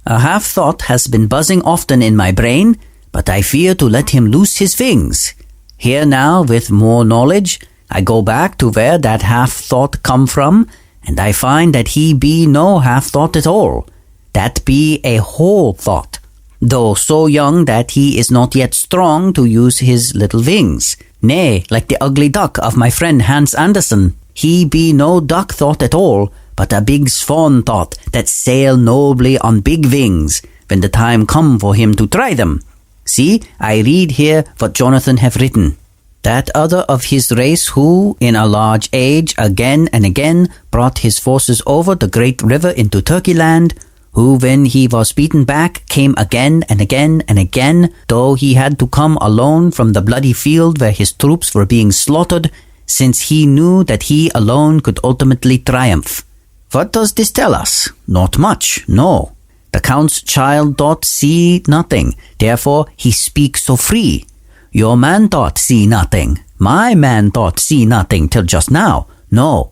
A half-thought has been buzzing often in my brain, but I fear to let him loose his wings. Here now, with more knowledge, I go back to where that half-thought come from, and I find that he be no half-thought at all. That be a whole thought, though so young that he is not yet strong to use his little wings. Nay, like the ugly duck of my friend Hans Andersen, he be no duck thought at all, but a big swan thought that sail nobly on big wings, when the time come for him to try them. See, I read here what Jonathan have written. That other of his race who, in a large age, again and again brought his forces over the great river into Turkey land, who, when he was beaten back, came again and again and again, though he had to come alone from the bloody field where his troops were being slaughtered, since he knew that he alone could ultimately triumph. What does this tell us? Not much, no. The Count's child thought see nothing, therefore he speaks so free. Your man thought see nothing. My man thought see nothing till just now. No.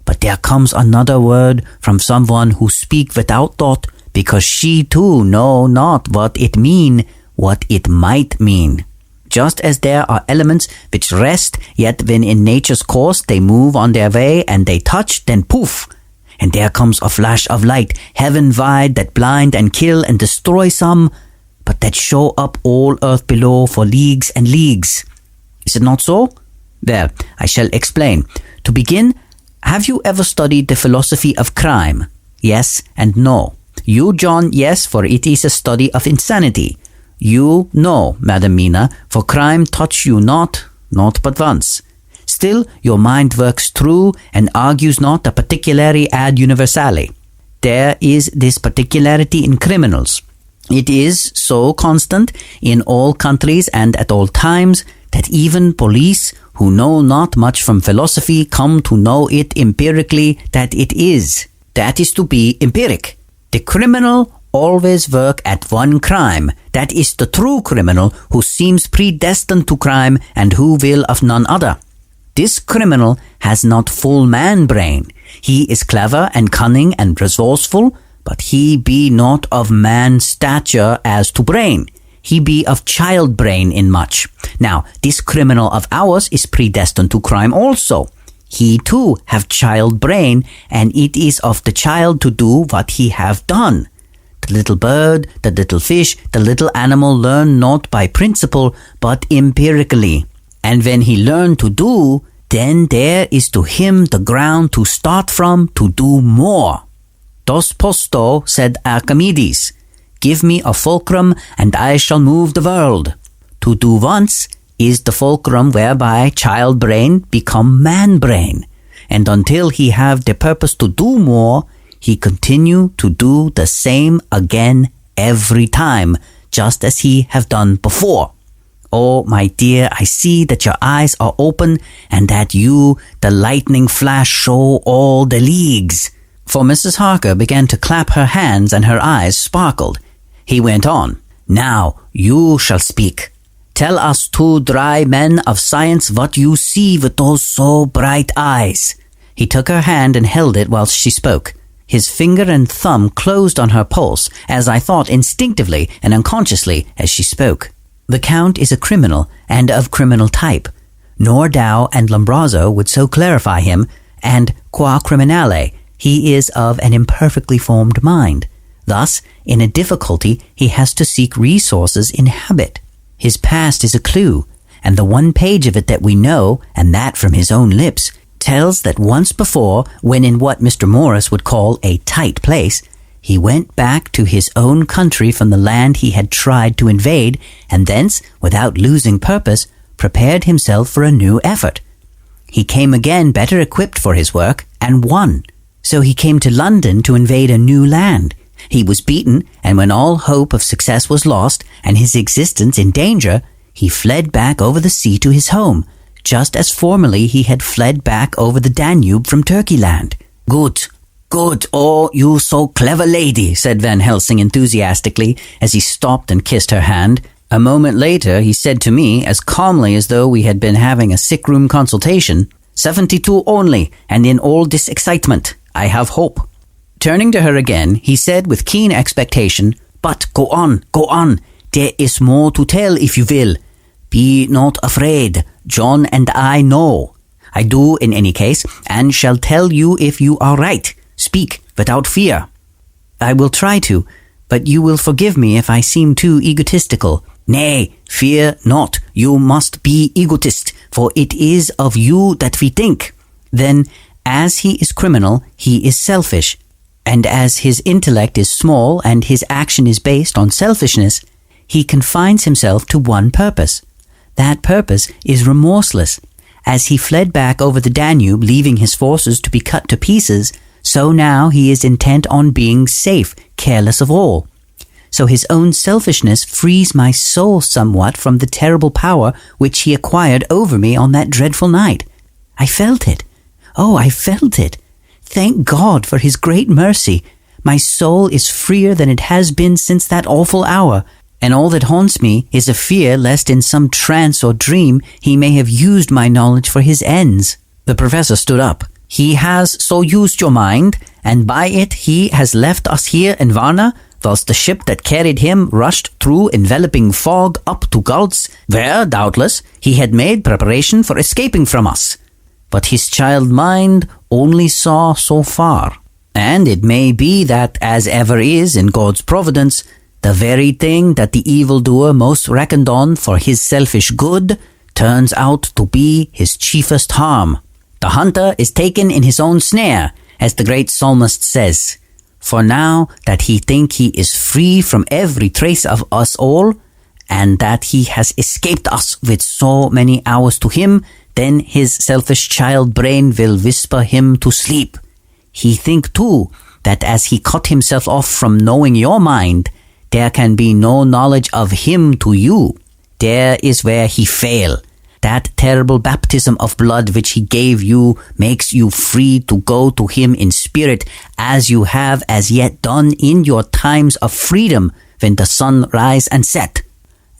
But there comes another word from someone who speak without thought, because she too know not what it mean, what it might mean. Just as there are elements which rest, yet when in nature's course they move on their way and they touch, then poof! And there comes a flash of light, heaven-wide, that blind and kill and destroy some, but that show up all earth below for leagues and leagues. Is it not so? Well, I shall explain. To begin, have you ever studied the philosophy of crime? Yes and no. You, John, yes, for it is a study of insanity. You, no, Madam Mina, for crime touch you not but once. Still, your mind works true and argues not a particulari ad universale. There is this particularity in criminals. It is so constant in all countries and at all times that even police, who know not much from philosophy, come to know it empirically that it is. That is to be empiric. The criminal always work at one crime. That is the true criminal who seems predestined to crime and who will of none other. This criminal has not full man brain. He is clever and cunning and resourceful, but he be not of man stature as to brain. he be of child brain in much. Now, this criminal of ours is predestined to crime also. He too have child brain, and it is of the child to do what he have done. The little bird, the little fish, the little animal learn not by principle, but empirically. And when he learn to do, then there is to him the ground to start from to do more. Dos posto, said Archimedes, give me a fulcrum, and I shall move the world. To do once is the fulcrum whereby child brain become man brain, and until he have the purpose to do more, he continue to do the same again every time, just as he have done before. Oh, my dear, I see that your eyes are open, and that you, the lightning flash, show all the leagues. For Mrs. Harker began to clap her hands, and her eyes sparkled. He went on, now you shall speak. Tell us two dry men of science what you see with those so bright eyes. He took her hand and held it whilst she spoke. His finger and thumb closed on her pulse, as I thought instinctively and unconsciously as she spoke. The Count is a criminal, and of criminal type. Nordau and Lombroso would so clarify him, and qua criminale, he is of an imperfectly formed mind. Thus, in a difficulty, he has to seek resources in habit. His past is a clue, and the one page of it that we know, and that from his own lips, tells that once before, when in what Mr. Morris would call a tight place, he went back to his own country from the land he had tried to invade, and thence, without losing purpose, prepared himself for a new effort. He came again better equipped for his work, and won. So he came to London to invade a new land. He was beaten, and when all hope of success was lost, and his existence in danger, he fled back over the sea to his home, just as formerly he had fled back over the Danube from Turkeyland. Good, good, oh, you so clever lady, said Van Helsing enthusiastically, as he stopped and kissed her hand. A moment later he said to me, as calmly as though we had been having a sick-room consultation, 72 only, and in all this excitement, I have hope. Turning to her again, he said with keen expectation, but go on, there is more to tell if you will. Be not afraid, John and I know. I do in any case, and shall tell you if you are right. Speak without fear. I will try to, but you will forgive me if I seem too egotistical. Nay, fear not, you must be egotist, for it is of you that we think. Then, as he is criminal, he is selfish, and as his intellect is small and his action is based on selfishness, he confines himself to one purpose. That purpose is remorseless. As he fled back over the Danube, leaving his forces to be cut to pieces, so now he is intent on being safe, careless of all. So his own selfishness frees my soul somewhat from the terrible power which he acquired over me on that dreadful night. I felt it. Oh, I felt it. Thank God for his great mercy. My soul is freer than it has been since that awful hour, and all that haunts me is a fear lest in some trance or dream he may have used my knowledge for his ends. The professor stood up. He has so used your mind, and by it he has left us here in Varna, whilst the ship that carried him rushed through enveloping fog up to Gulz, where, doubtless, he had made preparation for escaping from us. But his child mind only saw so far, and it may be that, as ever is in God's providence, the very thing that the evildoer most reckoned on for his selfish good turns out to be his chiefest harm. The hunter is taken in his own snare, as the great psalmist says. For now that he think he is free from every trace of us all, and that he has escaped us with so many hours to him, then his selfish child brain will whisper him to sleep. He think too that as he cut himself off from knowing your mind, there can be no knowledge of him to you. There is where he fail. That terrible baptism of blood which he gave you makes you free to go to him in spirit, as you have as yet done in your times of freedom when the sun rise and set.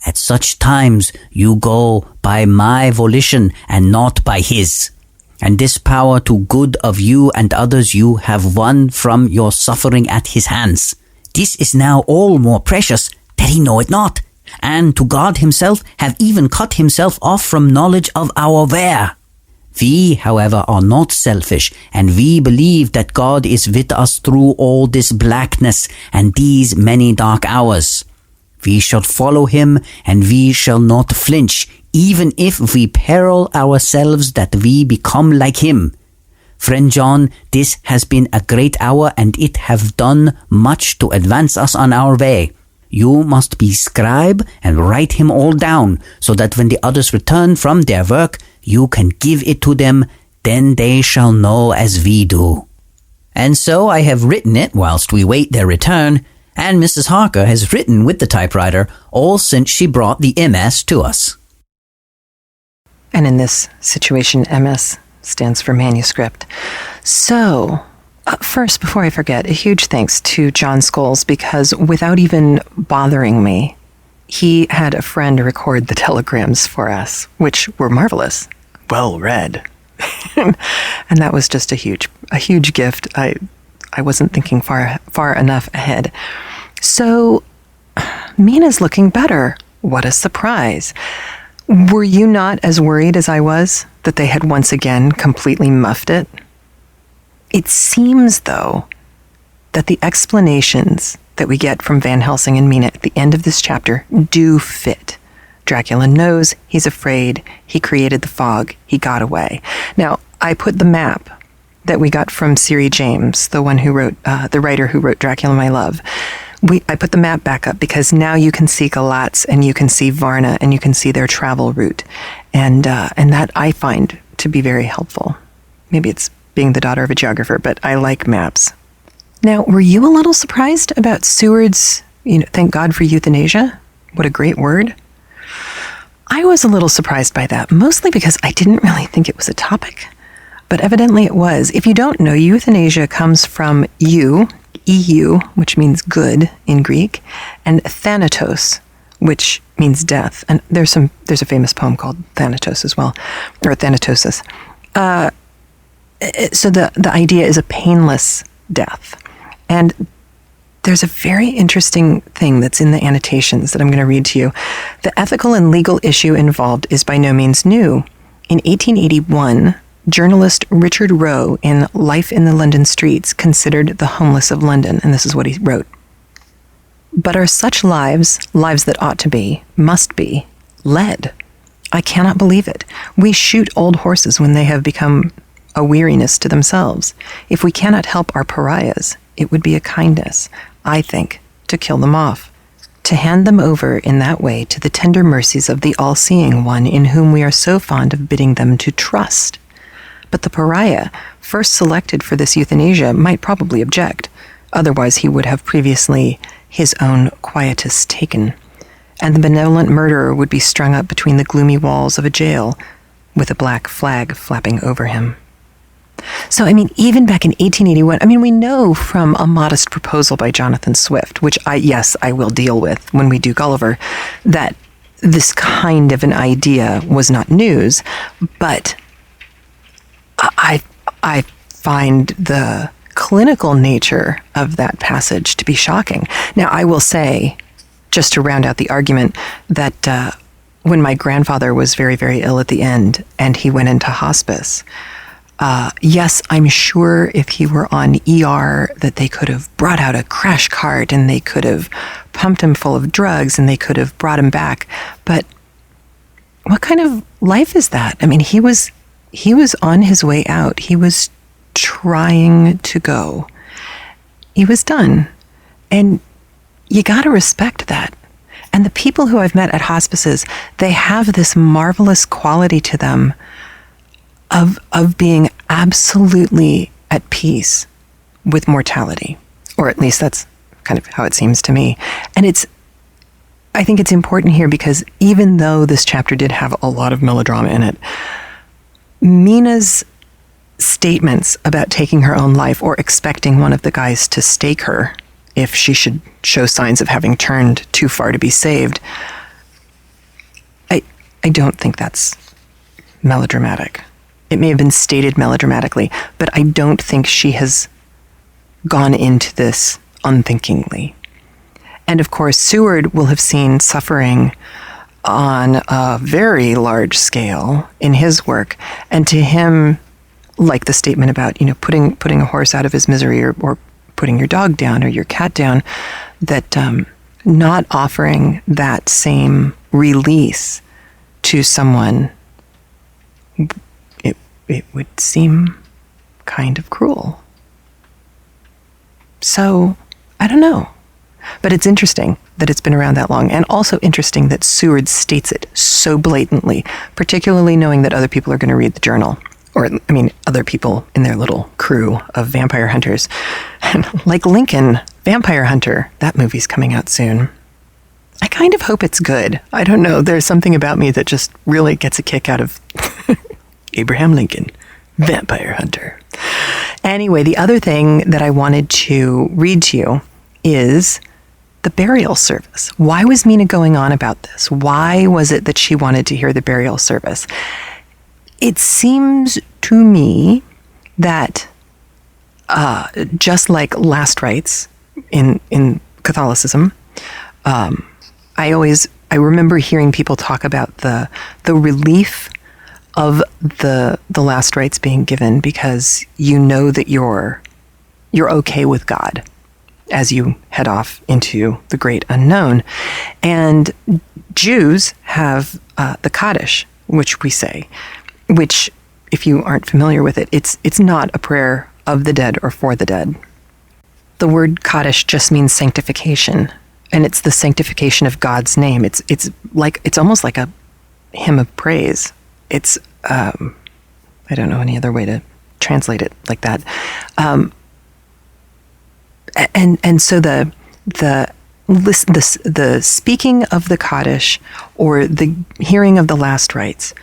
At such times you go by my volition and not by his. And this power to good of you and others you have won from your suffering at his hands. This is now all more precious that he know it not. and to God himself have even cut himself off from knowledge of our where. We, however, are not selfish, and we believe that God is with us through all this blackness and these many dark hours. We shall follow him, and we shall not flinch, even if we peril ourselves that we become like him. Friend John, this has been a great hour, and it have done much to advance us on our way. You must be scribe and write him all down, so that when the others return from their work, you can give it to them, then they shall know as we do. And so I have written it whilst we wait their return, and Mrs. Harker has written with the typewriter all since she brought the MS to us. And in this situation, MS stands for manuscript. So, first, before I forget, a huge thanks to John Scholes, because without even bothering me, he had a friend record the telegrams for us, which were marvelous. Well read. And that was just a huge gift. I wasn't thinking far enough ahead. So, Mina's looking better. What a surprise. Were you not as worried as I was that they had once again completely muffed it? It seems, though, that the explanations that we get from Van Helsing and Mina at the end of this chapter do fit. Dracula knows, he's afraid, he created the fog, he got away. Now, I put the map that we got from Siri James, the one who wrote, the writer who wrote Dracula, My Love. I put the map back up because now you can see Galatz and you can see Varna and you can see their travel route. And that I find to be very helpful. Maybe it's being the daughter of a geographer, but I like maps. Now, were you a little surprised about Seward's, thank God for euthanasia? What a great word. I was a little surprised by that, mostly because I didn't really think it was a topic, but evidently it was. If you don't know, euthanasia comes from EU, which means good in Greek, and thanatos, which means death. And there's a famous poem called Thanatos as well, or Thanatosis. So the idea is a painless death. And there's a very interesting thing that's in the annotations that I'm going to read to you. The ethical and legal issue involved is by no means new. In 1881, journalist Richard Roe in Life in the London Streets considered the homeless of London, and this is what he wrote. But are such lives that ought to be, must be, led? I cannot believe it. We shoot old horses when they have become a weariness to themselves. If we cannot help our pariahs, it would be a kindness, I think, to kill them off, to hand them over in that way to the tender mercies of the all-seeing one in whom we are so fond of bidding them to trust. But the pariah, first selected for this euthanasia, might probably object. Otherwise he would have previously his own quietus taken, and the benevolent murderer would be strung up between the gloomy walls of a jail, with a black flag flapping over him. So, even back in 1881, we know from A Modest Proposal by Jonathan Swift, which I will deal with when we do Gulliver, that this kind of an idea was not news, but I find the clinical nature of that passage to be shocking. Now, I will say, just to round out the argument, that when my grandfather was very, very ill at the end and he went into hospice, yes, I'm sure if he were on ER that they could have brought out a crash cart and they could have pumped him full of drugs and they could have brought him back. But what kind of life is that? He was on his way out. He was trying to go. He was done. And you got to respect that. And the people who I've met at hospices, they have this marvelous quality to them of being absolutely at peace with mortality. Or at least that's kind of how it seems to me. And I think it's important here because even though this chapter did have a lot of melodrama in it, Mina's statements about taking her own life or expecting one of the guys to stake her if she should show signs of having turned too far to be saved, I don't think that's melodramatic. It may have been stated melodramatically, but I don't think she has gone into this unthinkingly. And of course, Seward will have seen suffering on a very large scale in his work. And to him, like the statement about, putting a horse out of his misery or putting your dog down or your cat down, that not offering that same release to someone, it would seem kind of cruel. So, I don't know. But it's interesting that it's been around that long, and also interesting that Seward states it so blatantly, particularly knowing that other people are going to read the journal. Or, other people in their little crew of vampire hunters. Like Lincoln, Vampire Hunter, that movie's coming out soon. I kind of hope it's good. I don't know, there's something about me that just really gets a kick out of Abraham Lincoln, Vampire Hunter. Anyway, the other thing that I wanted to read to you is the burial service. Why was Mina going on about this? Why was it that she wanted to hear the burial service? It seems to me that just like last rites in Catholicism, I remember hearing people talk about the relief of the last rites being given, because you know that you're okay with God as you head off into the great unknown. And Jews have the Kaddish, which we say, which, if you aren't familiar with it, it's not a prayer of the dead or for the dead. The word Kaddish just means sanctification, and it's the sanctification of God's name. It's almost like a hymn of praise. It's I don't know any other way to translate it like that. And so the speaking of the Kaddish or the hearing of the last rites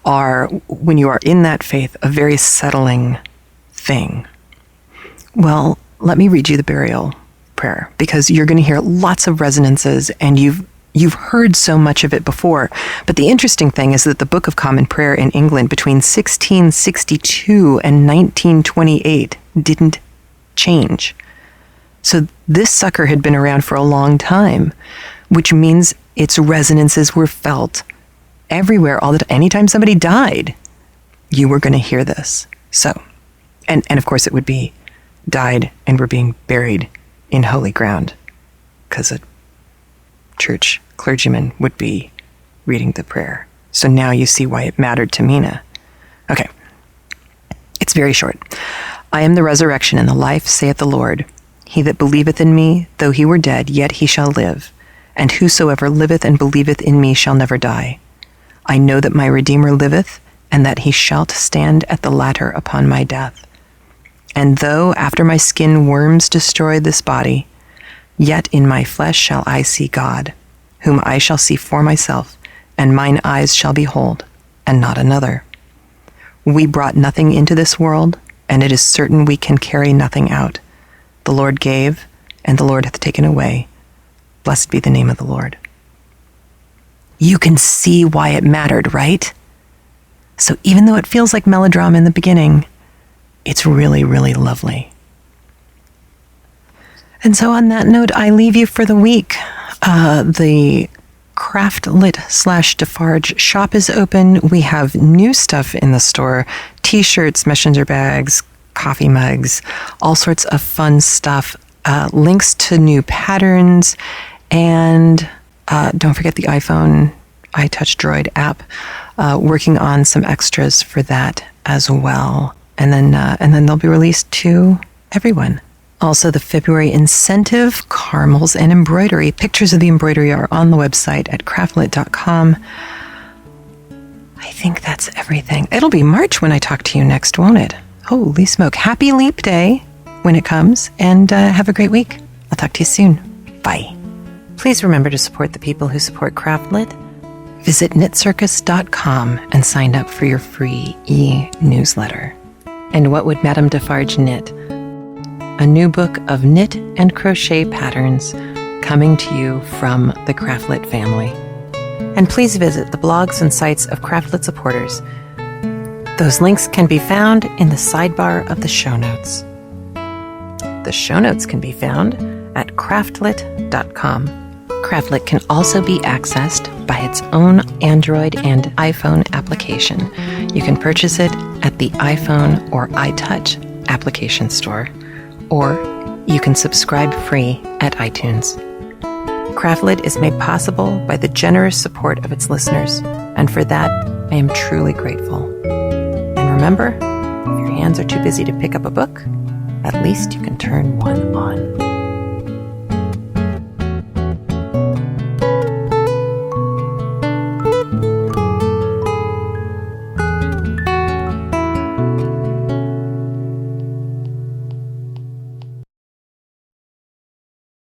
are, when you are in that faith, a very settling thing. Well, let me read you the burial prayer, because you're going to hear lots of resonances, and you've heard so much of it before. But the interesting thing is that the Book of Common Prayer in England between 1662 and 1928 didn't change. So this sucker had been around for a long time, which means its resonances were felt everywhere all the time. Anytime somebody died, you were going to hear this. So, and of course it would be died and were being buried in holy ground, because a church clergyman would be reading the prayer. So now you see why it mattered to Mina. Okay. It's very short. I am the resurrection and the life, saith the Lord. He that believeth in me, though he were dead, yet he shall live. And whosoever liveth and believeth in me shall never die. I know that my Redeemer liveth, and that he shalt stand at the latter upon my death. And though after my skin worms destroy this body, yet in my flesh shall I see God, whom I shall see for myself, and mine eyes shall behold, and not another. We brought nothing into this world, and it is certain we can carry nothing out. The Lord gave, and the Lord hath taken away. Blessed be the name of the Lord. You can see why it mattered, right? So even though it feels like melodrama in the beginning, it's really, really lovely. And so on that note, I leave you for the week. The CraftLit/Defarge shop is open. We have new stuff in the store: t-shirts, messenger bags, coffee mugs, all sorts of fun stuff, links to new patterns, and don't forget the iPhone iTouch Droid app, working on some extras for that as well. And then they'll be released to everyone. Also, the February incentive, caramels and embroidery. Pictures of the embroidery are on the website at craftlit.com. I think that's everything. It'll be March when I talk to you next, won't it? Holy smoke. Happy Leap Day when it comes, and have a great week. I'll talk to you soon. Bye. Please remember to support the people who support CraftLit. Visit knitcircus.com and sign up for your free e-newsletter. And what would Madame Defarge knit? A new book of knit and crochet patterns coming to you from the CraftLit family. And please visit the blogs and sites of CraftLit supporters. Those links can be found in the sidebar of the show notes. The show notes can be found at craftlit.com. CraftLit can also be accessed by its own Android and iPhone application. You can purchase it at the iPhone or iTouch application store, or you can subscribe free at iTunes. CraftLit is made possible by the generous support of its listeners, and for that, I am truly grateful. And remember, if your hands are too busy to pick up a book, at least you can turn one on.